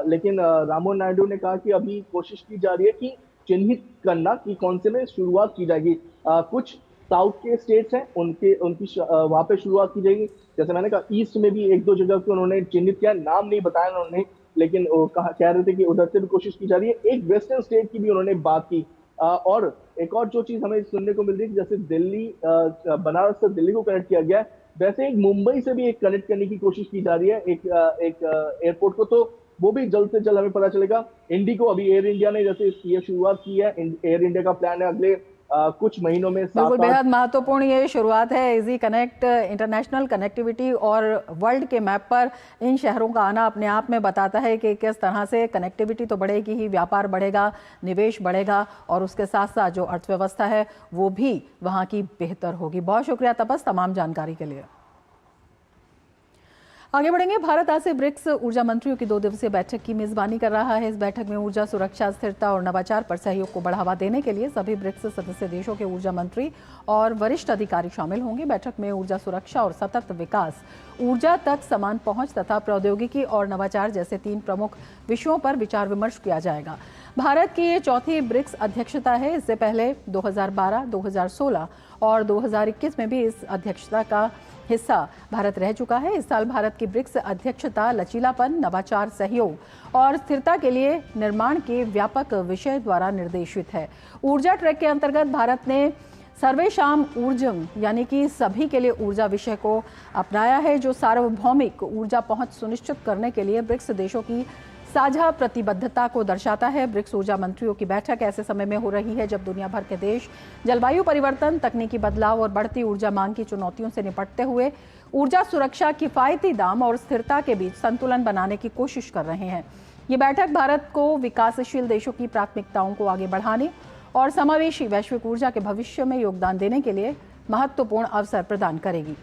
लेकिन राममोहन नायडू ने कहा कि अभी कोशिश की जा रही है कि चिन्हित करना कि कौन से में शुरुआत की जाएगी। कुछ साउथ के स्टेट्स हैं, उनकी वहां पे शुरुआत की जाएगी। जैसे मैंने कहा, ईस्ट में भी 1-2 जगह को उन्होंने चिन्हित किया, नाम नहीं बताया उन्होंने, लेकिन वो कह रहे थे कि उधर से भी कोशिश की जा रही है। एक वेस्टर्न स्टेट की भी उन्होंने बात की, और एक और जो चीज हमें सुनने को मिल रही है, जैसे दिल्ली, बनारस से दिल्ली को कनेक्ट किया गया है, वैसे एक मुंबई से भी एक कनेक्ट करने की कोशिश की जा रही है एक एयरपोर्ट को, तो वो भी जल्द से जल्द हमें पता चलेगा। इंडिगो, अभी एयर इंडिया ने जैसे ये शुरुआत की है, एयर इंडिया का प्लान है अगले कुछ महीनों में। बिल्कुल बेहद महत्वपूर्ण ये शुरुआत है। इजी कनेक्ट, इंटरनेशनल कनेक्टिविटी और वर्ल्ड के मैप पर इन शहरों का आना अपने आप में बताता है कि किस तरह से कनेक्टिविटी तो बढ़ेगी ही, व्यापार बढ़ेगा, निवेश बढ़ेगा, और उसके साथ साथ जो अर्थव्यवस्था है वो भी वहाँ की बेहतर होगी। बहुत शुक्रिया तपस तमाम जानकारी के लिए। आगे बढ़ेंगे। भारत आज से ब्रिक्स ऊर्जा मंत्रियों की 2 दिवसीय बैठक की मेजबानी कर रहा है। इस बैठक में ऊर्जा सुरक्षा, स्थिरता और नवाचार पर सहयोग को बढ़ावा देने के लिए सभी ब्रिक्स सदस्य देशों के ऊर्जा मंत्री और वरिष्ठ अधिकारी शामिल होंगे। बैठक में ऊर्जा सुरक्षा और सतत विकास, ऊर्जा तक समान पहुंच तथा प्रौद्योगिकी और नवाचार जैसे 3 प्रमुख विषयों पर विचार विमर्श किया जाएगा। भारत की ये 4थी ब्रिक्स अध्यक्षता है। इससे पहले 2012, 2016 और 2021 में भी इस अध्यक्षता का हिस्सा भारत रह चुका है। इस साल भारत की ब्रिक्स अध्यक्षता लचीलापन, नवाचार, सहयोग और स्थिरता के लिए निर्माण के व्यापक विषय द्वारा निर्देशित है। ऊर्जा ट्रैक के अंतर्गत भारत ने सर्वेशाम ऊर्जम यानी कि सभी के लिए ऊर्जा विषय को अपनाया है, जो सार्वभौमिक ऊर्जा पहुंच सुनिश्चित करने के लिए ब्रिक्स देशों की साझा प्रतिबद्धता को दर्शाता है। ब्रिक्स ऊर्जा मंत्रियों की बैठक ऐसे समय में हो रही है जब दुनिया भर के देश जलवायु परिवर्तन, तकनीकी बदलाव और बढ़ती ऊर्जा मांग की चुनौतियों से निपटते हुए ऊर्जा सुरक्षा, किफायती दाम और स्थिरता के बीच संतुलन बनाने की कोशिश कर रहे हैं। ये बैठक भारत को विकासशील देशों की प्राथमिकताओं को आगे बढ़ाने और समावेशी वैश्विक ऊर्जा के भविष्य में योगदान देने के लिए महत्वपूर्ण अवसर प्रदान करेगी।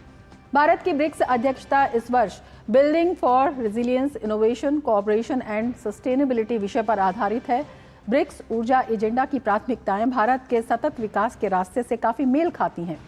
भारत की ब्रिक्स अध्यक्षता इस वर्ष building for resilience, innovation, cooperation and sustainability विषय पर आधारित है। ब्रिक्स ऊर्जा एजेंडा की प्राथमिकताएं भारत के सतत विकास के रास्ते से काफी मेल खाती हैं।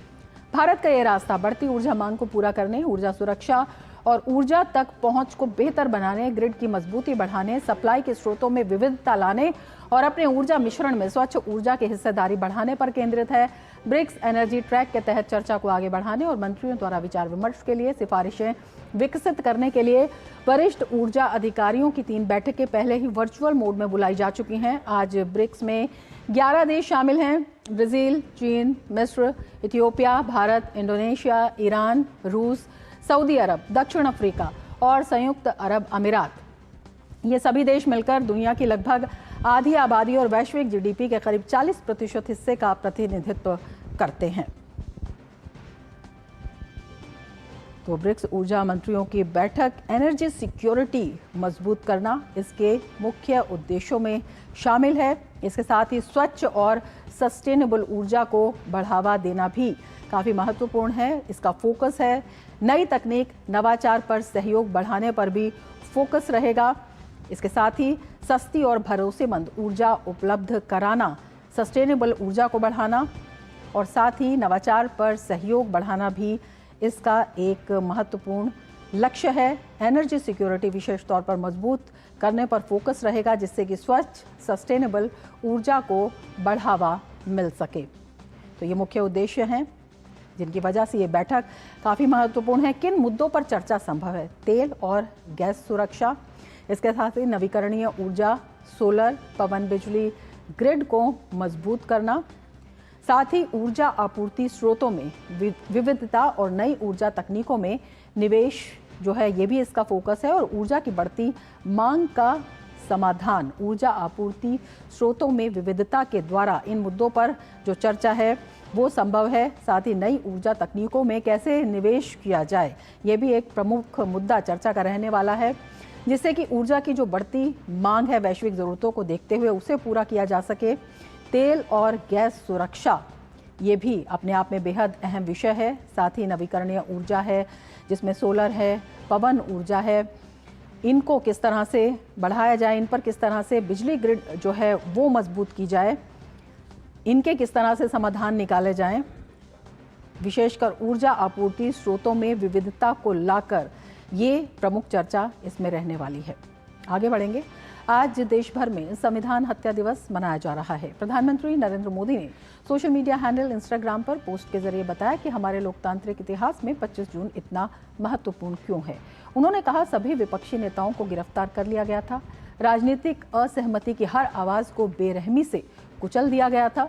भारत का यह रास्ता बढ़ती ऊर्जा मांग को पूरा करने, ऊर्जा सुरक्षा और ऊर्जा तक पहुंच को बेहतर बनाने, ग्रिड की मजबूती बढ़ाने, सप्लाई के स्रोतों में विविधता लाने और अपने ऊर्जा मिश्रण में स्वच्छ ऊर्जा की हिस्सेदारी बढ़ाने पर केंद्रित है। ब्रिक्स एनर्जी ट्रैक के तहत चर्चा को आगे बढ़ाने और मंत्रियों द्वारा विचार विमर्श के लिए सिफारिशें विकसित करने के लिए वरिष्ठ ऊर्जा अधिकारियों की 3 बैठकें पहले ही वर्चुअल मोड में बुलाई जा चुकी हैं। आज ब्रिक्स में 11 देश शामिल हैं: ब्राजील, चीन, मिस्र, इथियोपिया, भारत, इंडोनेशिया, ईरान, रूस, सऊदी अरब, दक्षिण अफ्रीका और संयुक्त अरब अमीरात। ये सभी देश मिलकर दुनिया की लगभग आधी आबादी और वैश्विक जीडीपी के करीब 40% हिस्से का प्रतिनिधित्व करते हैं। तो ब्रिक्स ऊर्जा मंत्रियों की बैठक एनर्जी सिक्योरिटी मजबूत करना इसके मुख्य उद्देश्यों में शामिल है। इसके साथ ही स्वच्छ और सस्टेनेबल ऊर्जा को बढ़ावा देना भी काफ़ी महत्वपूर्ण है। इसका फोकस है नई तकनीक, नवाचार पर सहयोग बढ़ाने पर भी फोकस रहेगा। इसके साथ ही सस्ती और भरोसेमंद ऊर्जा उपलब्ध कराना, सस्टेनेबल ऊर्जा को बढ़ाना और साथ ही नवाचार पर सहयोग बढ़ाना भी इसका एक महत्वपूर्ण लक्ष्य है। एनर्जी सिक्योरिटी विशेष तौर पर मजबूत करने पर फोकस रहेगा, जिससे कि स्वच्छ सस्टेनेबल ऊर्जा को बढ़ावा मिल सके। तो ये मुख्य उद्देश्य हैं जिनकी वजह से ये बैठक काफ़ी महत्वपूर्ण है। किन मुद्दों पर चर्चा संभव है? तेल और गैस सुरक्षा, इसके साथ ही नवीकरणीय ऊर्जा, सोलर, पवन बिजली ग्रिड को मजबूत करना, साथ ही ऊर्जा आपूर्ति स्रोतों में विविधता और नई ऊर्जा तकनीकों में निवेश जो है ये भी इसका फोकस है, और ऊर्जा की बढ़ती मांग का समाधान ऊर्जा आपूर्ति स्रोतों में विविधता के द्वारा इन मुद्दों पर जो चर्चा है वो संभव है। साथ ही नई ऊर्जा तकनीकों में कैसे निवेश किया जाए ये भी एक प्रमुख मुद्दा चर्चा का रहने वाला है, जिससे कि ऊर्जा की जो बढ़ती मांग है वैश्विक ज़रूरतों को देखते हुए उसे पूरा किया जा सके। तेल और गैस सुरक्षा ये भी अपने आप में बेहद अहम विषय है। साथ ही नवीकरणीय ऊर्जा है जिसमें सोलर है, पवन ऊर्जा है, इनको किस तरह से बढ़ाया जाए, इन पर किस तरह से बिजली ग्रिड जो है वो मजबूत की जाए, इनके किस तरह से समाधान निकाले जाएं, विशेषकर ऊर्जा आपूर्ति स्रोतों में विविधता को लाकर, ये प्रमुख चर्चा इसमें रहने वाली है। आगे बढ़ेंगे। आज देश भर में संविधान हत्या दिवस मनाया जा रहा है। प्रधानमंत्री नरेंद्र मोदी ने सोशल मीडिया हैंडल इंस्टाग्राम पर पोस्ट के जरिए बताया कि हमारे लोकतांत्रिक इतिहास में 25 जून इतना महत्वपूर्ण क्यों है। उन्होंने कहा सभी विपक्षी नेताओं को गिरफ्तार कर लिया गया था, राजनीतिक असहमति की हर आवाज़ को बेरहमी से कुचल दिया गया था,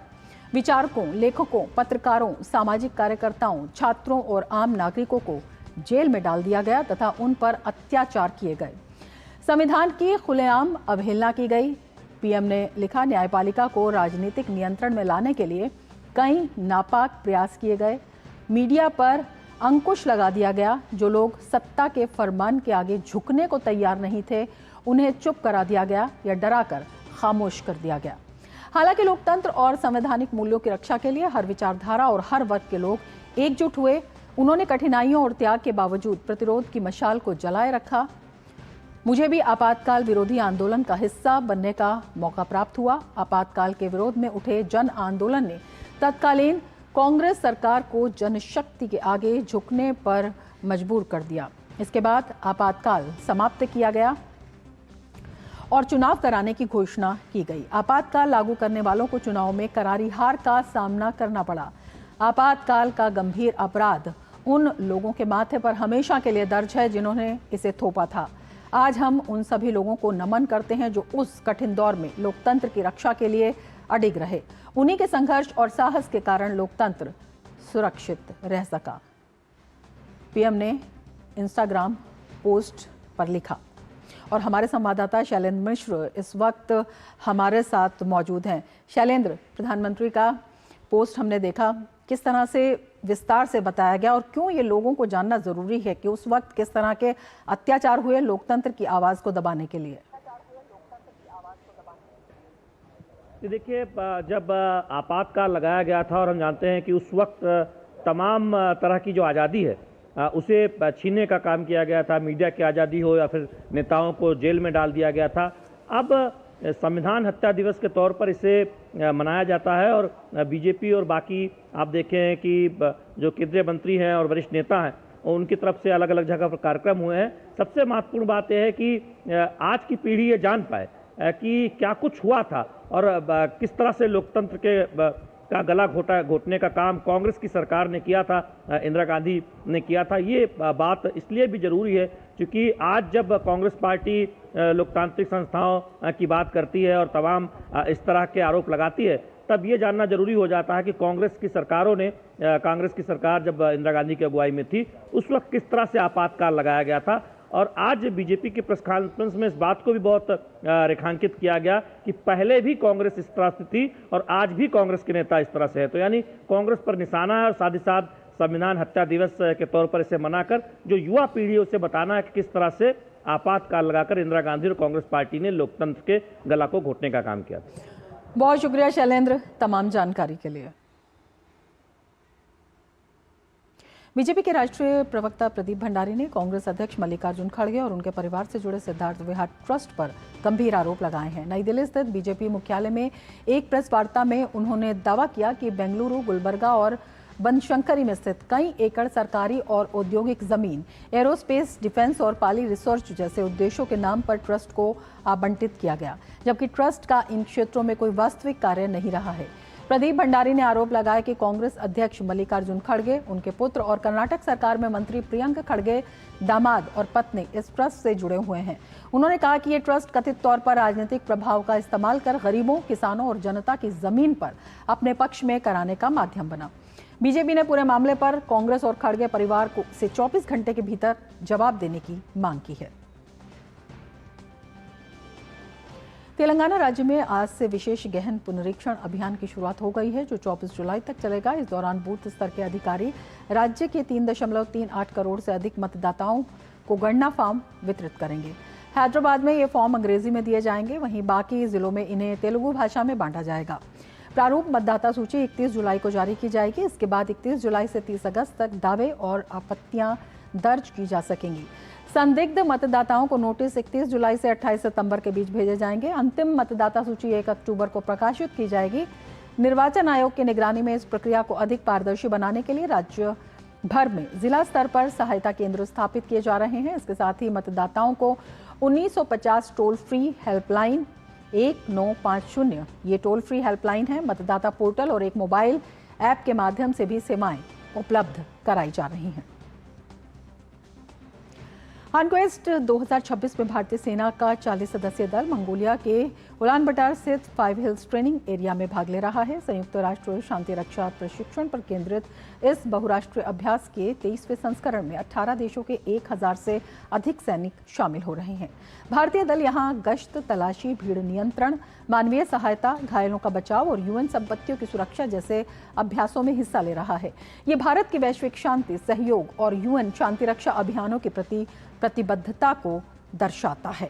विचारकों, लेखकों, पत्रकारों, सामाजिक कार्यकर्ताओं, छात्रों और आम नागरिकों को जेल में डाल दिया गया तथा उन पर अत्याचार किए गए। संविधान की खुलेआम अवहेलना की गई। पीएम ने लिखा, न्यायपालिका को राजनीतिक नियंत्रण में लाने के लिए कई नापाक प्रयास किए गए। मीडिया पर अंकुश लगा दिया गया। जो लोग सत्ता के फरमान के आगे झुकने को तैयार नहीं थे उन्हें चुप करा दिया गया या डराकर खामोश कर दिया गया। हालांकि लोकतंत्र और संवैधानिक मूल्यों की रक्षा के लिए हर विचारधारा और हर वर्ग के लोग एकजुट हुए। उन्होंने कठिनाइयों और त्याग के बावजूद प्रतिरोध की मशाल को जलाए रखा। मुझे भी आपातकाल विरोधी आंदोलन का हिस्सा बनने का मौका प्राप्त हुआ। आपातकाल के विरोध में उठे जन आंदोलन ने तत्कालीन कांग्रेस सरकार को जनशक्ति के आगे झुकने पर मजबूर कर दिया। इसके बाद आपातकाल समाप्त किया गया और चुनाव कराने की घोषणा की गई। आपातकाल लागू करने वालों को चुनाव में करारी हार का सामना करना पड़ा। आपातकाल का गंभीर अपराध उन लोगों के माथे पर हमेशा के लिए दर्ज है जिन्होंने इसे थोपा था। आज हम उन सभी लोगों को नमन करते हैं जो उस कठिन दौर में लोकतंत्र की रक्षा के लिए अडिग रहे। उन्हीं के संघर्ष और साहस के कारण लोकतंत्र सुरक्षित रह सका। पीएम ने इंस्टाग्राम पोस्ट पर लिखा। और हमारे संवाददाता शैलेंद्र मिश्र इस वक्त हमारे साथ मौजूद हैं। शैलेंद्र, प्रधानमंत्री का पोस्ट हमने देखा, किस तरह से विस्तार से बताया गया और क्यों ये लोगों को जानना जरूरी है कि उस वक्त किस तरह के अत्याचार हुए लोकतंत्र की आवाज को दबाने के लिए? देखिए, जब आपातकाल लगाया गया था और हम जानते हैं कि उस वक्त तमाम तरह की जो आज़ादी है उसे छीनने का काम किया गया था, मीडिया की आज़ादी हो या फिर नेताओं को जेल में डाल दिया गया था। अब संविधान हत्या दिवस के तौर पर इसे मनाया जाता है और बीजेपी और बाकी आप देखें कि जो केंद्रीय मंत्री हैं और वरिष्ठ नेता हैं उनकी तरफ से अलग अलग जगह पर कार्यक्रम हुए हैं। सबसे महत्वपूर्ण बात यह है कि आज की पीढ़ी ये जान पाए कि क्या कुछ हुआ था और किस तरह से लोकतंत्र का गला घोटने का काम कांग्रेस की सरकार ने किया था, इंदिरा गांधी ने किया था। ये बात इसलिए भी जरूरी है क्योंकि आज जब कांग्रेस पार्टी लोकतांत्रिक संस्थाओं की बात करती है और तमाम इस तरह के आरोप लगाती है, तब ये जानना जरूरी हो जाता है कि कांग्रेस की सरकार जब इंदिरा गांधी की अगुवाई में थी उस वक्त किस तरह से आपातकाल लगाया गया था। और आज बीजेपी के प्रेस कॉन्फ्रेंस में इस बात को भी बहुत रेखांकित किया गया कि पहले भी कांग्रेस इस तरह से थी और आज भी कांग्रेस के नेता इस तरह से है। तो यानी कांग्रेस पर निशाना है और साथ ही साथ संविधान हत्या दिवस के तौर पर इसे मनाकर जो युवा पीढ़ी है उसे बताना है कि किस तरह से आपातकाल लगाकर इंदिरा गांधी और कांग्रेस पार्टी ने लोकतंत्र के गला को घोटने का काम किया। बहुत शुक्रिया शैलेंद्र तमाम जानकारी के लिए। बीजेपी के राष्ट्रीय प्रवक्ता प्रदीप भंडारी ने कांग्रेस अध्यक्ष मल्लिकार्जुन खड़गे और उनके परिवार से जुड़े सिद्धार्थ विहार ट्रस्ट पर गंभीर आरोप लगाए हैं। नई दिल्ली स्थित बीजेपी मुख्यालय में एक प्रेस वार्ता में उन्होंने दावा किया कि बेंगलुरु, गुलबर्गा और बनशंकरी में स्थित कई एकड़ सरकारी और औद्योगिक जमीन एरोस्पेस, डिफेंस और पाली रिसर्च जैसे उद्देश्यों के नाम पर ट्रस्ट को आवंटित किया गया, जबकि ट्रस्ट का इन क्षेत्रों में कोई वास्तविक कार्य नहीं रहा है। प्रदीप भंडारी ने आरोप लगाया कि कांग्रेस अध्यक्ष मल्लिकार्जुन खड़गे, उनके पुत्र और कर्नाटक सरकार में मंत्री प्रियंक खड़गे दामाद और पत्नी इस ट्रस्ट से जुड़े हुए हैं। उन्होंने कहा कि ये ट्रस्ट कथित तौर पर राजनीतिक प्रभाव का इस्तेमाल कर गरीबों, किसानों और जनता की जमीन पर अपने पक्ष में कराने का माध्यम बना। बीजेपी ने पूरे मामले पर कांग्रेस और खड़गे परिवार को से 24 घंटे के भीतर जवाब देने की मांग की है। तेलंगाना राज्य में आज से विशेष गहन पुनरीक्षण अभियान की शुरुआत हो गई है, जो 24 जुलाई तक चलेगा। इस दौरान बूथ स्तर के अधिकारी राज्य के 3.38 करोड़ से अधिक मतदाताओं को गणना फॉर्म वितरित करेंगे। हैदराबाद में ये फॉर्म अंग्रेजी में दिए जाएंगे, वहीं बाकी जिलों में इन्हें तेलुगु भाषा में बांटा जाएगा। प्रारूप मतदाता सूची 31 जुलाई को जारी की जाएगी। इसके बाद 31 जुलाई से 30 अगस्त तक दावे और आपत्तियां दर्ज की जा सकेंगी। संदिग्ध मतदाताओं को नोटिस 31 जुलाई से 28 सितंबर के बीच भेजे जाएंगे। अंतिम मतदाता सूची 1 अक्टूबर को प्रकाशित की जाएगी। निर्वाचन आयोग की निगरानी में इस प्रक्रिया को अधिक पारदर्शी बनाने के लिए राज्य भर में जिला स्तर पर सहायता केंद्र स्थापित किए जा रहे हैं। इसके साथ ही मतदाताओं को 1950 टोल फ्री हेल्पलाइन 1950 ये टोल फ्री हेल्पलाइन है, मतदाता पोर्टल और एक मोबाइल ऐप के माध्यम से भी सेवाएं उपलब्ध कराई जा रही हैं। कॉन्क्वेस्ट 2026 में भारतीय सेना का 40 सदस्यीय दल मंगोलिया के उलानबटार स्थित 5 हिल्स ट्रेनिंग एरिया में भाग ले रहा है। संयुक्त राष्ट्र शांति रक्षा प्रशिक्षण पर केंद्रित इस बहुराष्ट्रीय अभ्यास के 23वें संस्करण में 18 देशों के 1000 से अधिक सैनिक शामिल हो रहे हैं। भारतीय दल यहां गश्त, तलाशी, भीड़ नियंत्रण, मानवीय सहायता, घायलों का बचाव और यूएन संपत्तियों की सुरक्षा जैसे अभ्यासों में हिस्सा ले रहा है। ये भारत की वैश्विक शांति, सहयोग और यूएन शांति रक्षा अभियानों के प्रति प्रतिबद्धता को दर्शाता है।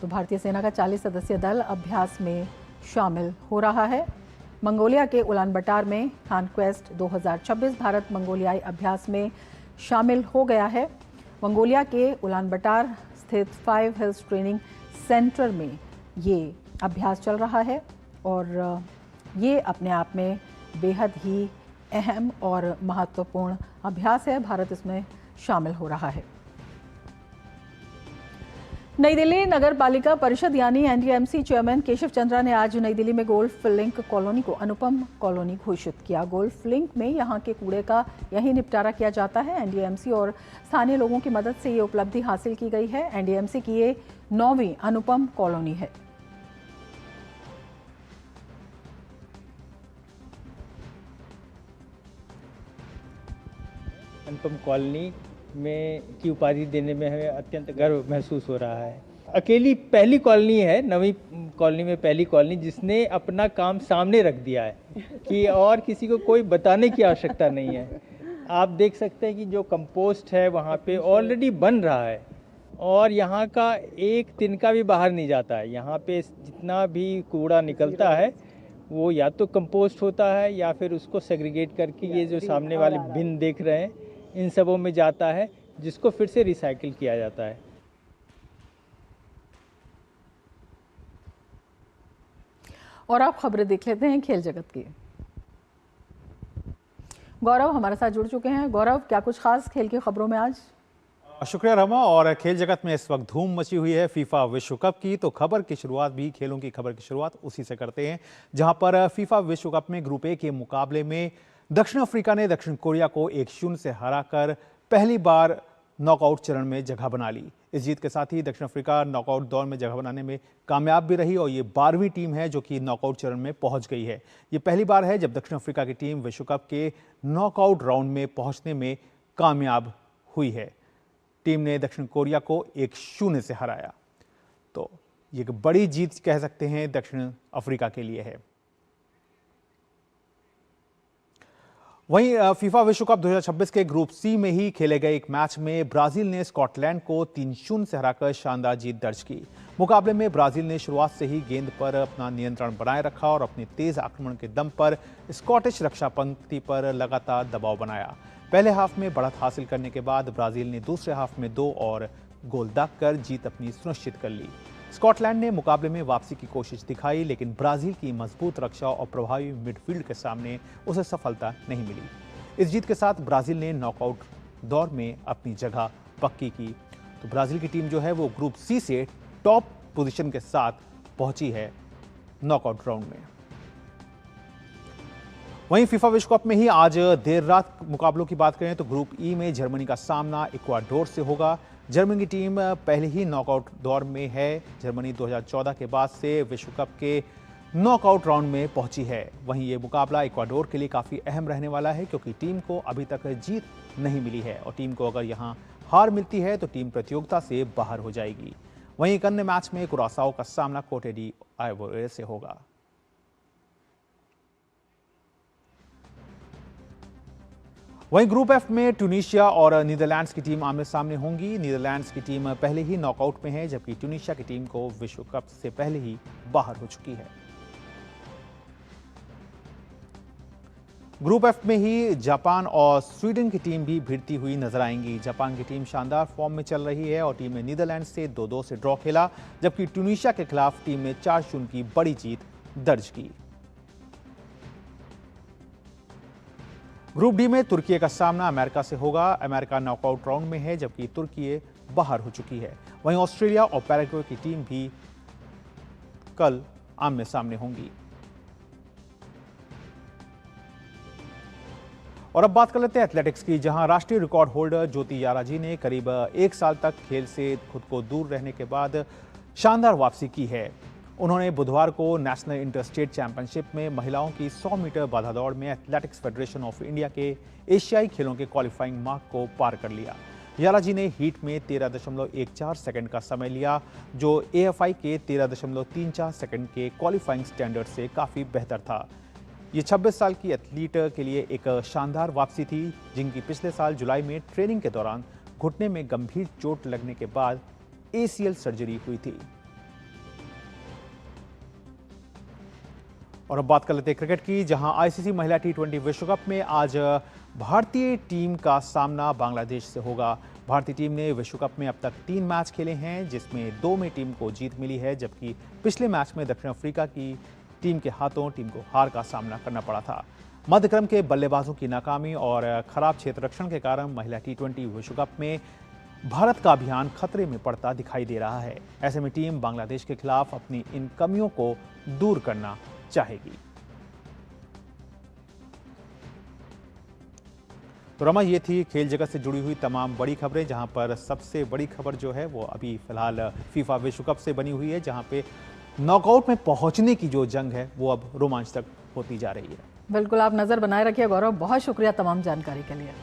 तो भारतीय सेना का 40 सदस्यीय दल अभ्यास में शामिल हो रहा है। मंगोलिया के उलानबटार में कॉन्क्वेस्ट 2026 भारत मंगोलियाई अभ्यास में शामिल हो गया है। मंगोलिया के उलानबटार स्थित 5 हिल्स ट्रेनिंग सेंटर में ये अभ्यास चल रहा है और ये अपने आप में बेहद ही अहम और महत्वपूर्ण अभ्यास है। भारत इसमें शामिल हो रहा है। नई दिल्ली नगर पालिका परिषद यानी एनडीएमसी चेयरमैन केशव चंद्रा ने आज नई दिल्ली में गोल्फ लिंक कॉलोनी को अनुपम कॉलोनी घोषित किया। गोल्फ लिंक में यहां के कूड़े का यही निपटारा किया जाता है। एनडीएमसी और स्थानीय लोगों की मदद से ये उपलब्धि हासिल की गई है। एनडीएमसी की ये 9वीं अनुपम कॉलोनी है। अनुपम कॉलोनी में की उपाधि देने में हमें अत्यंत गर्व महसूस हो रहा है। अकेली पहली कॉलोनी है, नवी कॉलोनी में पहली कॉलोनी जिसने अपना काम सामने रख दिया है कि और किसी को कोई बताने की आवश्यकता नहीं है। आप देख सकते हैं कि जो कंपोस्ट है वहाँ पे ऑलरेडी बन रहा है और यहाँ का एक तिनका भी बाहर नहीं जाता है। यहाँ पे जितना भी कूड़ा निकलता है वो या तो कंपोस्ट होता है या फिर उसको सेग्रीगेट करके ये जो सामने वाले बिन देख रहे हैं इन सबों में जाता है, जिसको फिर से रिसाइकिल किया जाता है। और आप खबरें देख लेते हैं खेल जगत की। गौरव हमारे साथ जुड़ चुके हैं। गौरव, क्या कुछ खास खेल की खबरों में आज? शुक्रिया रमा। और खेल जगत में इस वक्त धूम मची हुई है फीफा विश्व कप की। तो खबर की शुरुआत भी, खेलों की खबर की शुरुआत उसी से करते हैं, जहां पर फीफा विश्व कप में ग्रुप ए के मुकाबले में दक्षिण अफ्रीका ने दक्षिण कोरिया को 1-0 से हराकर पहली बार नॉकआउट चरण में जगह बना ली। इस जीत के साथ ही दक्षिण अफ्रीका नॉकआउट दौर में जगह बनाने में कामयाब भी रही और ये 12वीं टीम है जो कि नॉकआउट चरण में पहुंच गई है। ये पहली बार है जब दक्षिण अफ्रीका की टीम विश्व कप के नॉकआउट राउंड में पहुंचने में कामयाब हुई है। टीम ने दक्षिण कोरिया को 1-0 से हराया। तो ये एक बड़ी जीत कह सकते हैं दक्षिण अफ्रीका के लिए है। वहीं फीफा विश्व कप 2026 के ग्रुप सी में ही खेले गए एक मैच में ब्राजील ने स्कॉटलैंड को 3-0 से हराकर शानदार जीत दर्ज की। मुकाबले में ब्राजील ने शुरुआत से ही गेंद पर अपना नियंत्रण बनाए रखा और अपने तेज आक्रमण के दम पर स्कॉटिश रक्षा पंक्ति पर लगातार दबाव बनाया। पहले हाफ में बढ़त हासिल करने के बाद ब्राजील ने दूसरे हाफ में 2 और गोल दागकर जीत अपनी सुनिश्चित कर ली। स्कॉटलैंड ने मुकाबले में वापसी की कोशिश दिखाई, लेकिन ब्राजील की मजबूत रक्षा और प्रभावी मिडफील्ड के सामने उसे सफलता नहीं मिली। इस जीत के साथ ब्राजील ने नॉकआउट दौर में अपनी जगह पक्की की। तो ब्राजील की टीम जो है वो ग्रुप सी से टॉप पोजीशन के साथ पहुंची है नॉकआउट राउंड में। वहीं फीफा विश्व कप में ही आज देर रात मुकाबलों की बात करें तो ग्रुप ई में जर्मनी का सामना इक्वाडोर से होगा। जर्मनी की टीम पहले ही नॉकआउट दौर में है। जर्मनी 2014 के बाद से विश्व कप के नॉकआउट राउंड में पहुंची है। वहीं ये मुकाबला इक्वाडोर के लिए काफ़ी अहम रहने वाला है क्योंकि टीम को अभी तक जीत नहीं मिली है और टीम को अगर यहां हार मिलती है तो टीम प्रतियोगिता से बाहर हो जाएगी। वहीं एक अन्य मैच में कुरासाओ का सामना कोटे डी आइवोरे से होगा। वहीं ग्रुप एफ में ट्यूनीशिया और नीदरलैंड्स की टीम आमने सामने होंगी। नीदरलैंड्स की टीम पहले ही नॉकआउट में है जबकि ट्यूनीशिया की टीम को विश्व कप से पहले ही बाहर हो चुकी है। ग्रुप एफ में ही जापान और स्वीडन की टीम भी भिड़ती हुई नजर आएंगी। जापान की टीम शानदार फॉर्म में चल रही है और टीम ने नीदरलैंड्स से 2-2 से ड्रॉ खेला, जबकि ट्यूनीशिया के खिलाफ टीम ने 4-0 की बड़ी जीत दर्ज की। ग्रुप डी में तुर्की का सामना अमेरिका से होगा। अमेरिका नॉकआउट राउंड में है जबकि तुर्की बाहर हो चुकी है। वहीं ऑस्ट्रेलिया और पैराग्वे की टीम भी कल आमने सामने होंगी। और अब बात कर लेते हैं एथलेटिक्स की, जहां राष्ट्रीय रिकॉर्ड होल्डर ज्योति याराजी ने करीब 1 साल तक खेल से खुद को दूर रहने के बाद शानदार वापसी की है। उन्होंने बुधवार को नेशनल इंटरस्टेट चैंपियनशिप में महिलाओं की 100 मीटर बाधा दौड़ में एथलेटिक्स फेडरेशन ऑफ इंडिया के एशियाई खेलों के क्वालिफाइंग मार्क को पार कर लिया। याराजी ने हीट में 13.14 सेकंड का समय लिया, जो एएफआई के 13.34 सेकंड के क्वालिफाइंग स्टैंडर्ड से काफ़ी बेहतर था। ये 26 साल की एथलीट के लिए एक शानदार वापसी थी, जिनकी पिछले साल जुलाई में ट्रेनिंग के दौरान घुटने में गंभीर चोट लगने के बाद ACL सर्जरी हुई थी। और अब बात कर लेते हैं क्रिकेट की, जहां आईसीसी महिला T20 विश्व कप में आज भारतीय टीम का सामना बांग्लादेश से होगा। भारतीय टीम ने विश्व कप में अब तक 3 मैच खेले हैं, जिसमें 2 में टीम को जीत मिली है, जबकि पिछले मैच में दक्षिण अफ्रीका की टीम के हाथों टीम को हार का सामना करना पड़ा था। मध्यक्रम के बल्लेबाजों की नाकामी और खराब क्षेत्ररक्षण के कारण महिला T20 विश्व कप में भारत का अभियान खतरे में पड़ता दिखाई दे रहा है। ऐसे में टीम बांग्लादेश के खिलाफ अपनी इन कमियों को दूर करना चाहेगी। तो रमा, ये थी खेल जगत से जुड़ी हुई तमाम बड़ी खबरें, जहां पर सबसे बड़ी खबर जो है वो अभी फिलहाल फीफा विश्व कप से बनी हुई है, जहां पे नॉकआउट में पहुंचने की जो जंग है वो अब रोमांच तक होती जा रही है। बिल्कुल, आप नजर बनाए रखिए गौरव, बहुत शुक्रिया तमाम जानकारी के लिए।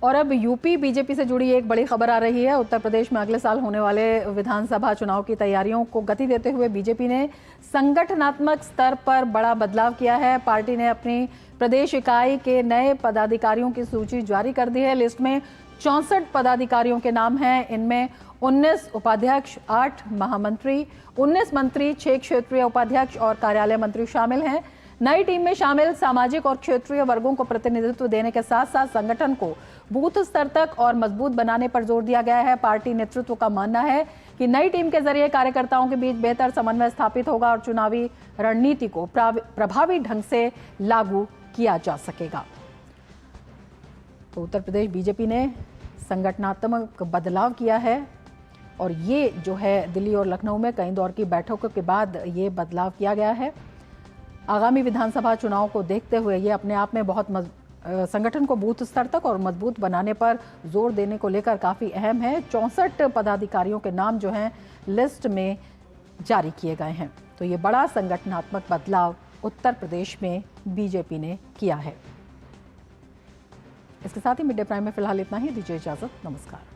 और अब यूपी बीजेपी से जुड़ी एक बड़ी खबर आ रही है। उत्तर प्रदेश में अगले साल होने वाले विधानसभा चुनाव की तैयारियों को गति देते हुए बीजेपी ने संगठनात्मक स्तर पर बड़ा बदलाव किया है। पार्टी ने अपनी प्रदेश इकाई के नए पदाधिकारियों की सूची जारी कर दी है। लिस्ट में 64 पदाधिकारियों के नाम हैं। इनमें 19 उपाध्यक्ष, 8 महामंत्री, 19 मंत्री, 6 क्षेत्रीय उपाध्यक्ष और कार्यालय मंत्री शामिल हैं। नई टीम में शामिल सामाजिक और क्षेत्रीय वर्गों को प्रतिनिधित्व देने के साथ साथ संगठन को बूथ स्तर तक और मजबूत बनाने पर जोर दिया गया है। पार्टी नेतृत्व का मानना है कि नई टीम के जरिए कार्यकर्ताओं के बीच बेहतर समन्वय स्थापित होगा और चुनावी रणनीति को प्रभावी ढंग से लागू किया जा सकेगा। तो उत्तर प्रदेश बीजेपी ने संगठनात्मक बदलाव किया है और ये जो है दिल्ली और लखनऊ में कई दौर की बैठकों के बाद ये बदलाव किया गया है। आगामी विधानसभा चुनाव को देखते हुए ये अपने आप में बहुत संगठन को बूथ स्तर तक और मजबूत बनाने पर जोर देने को लेकर काफ़ी अहम है। 64 पदाधिकारियों के नाम जो हैं लिस्ट में जारी किए गए हैं। तो ये बड़ा संगठनात्मक बदलाव उत्तर प्रदेश में बीजेपी ने किया है। इसके साथ ही मिड डे प्राइम में फिलहाल इतना ही। दीजिए इजाजत, नमस्कार।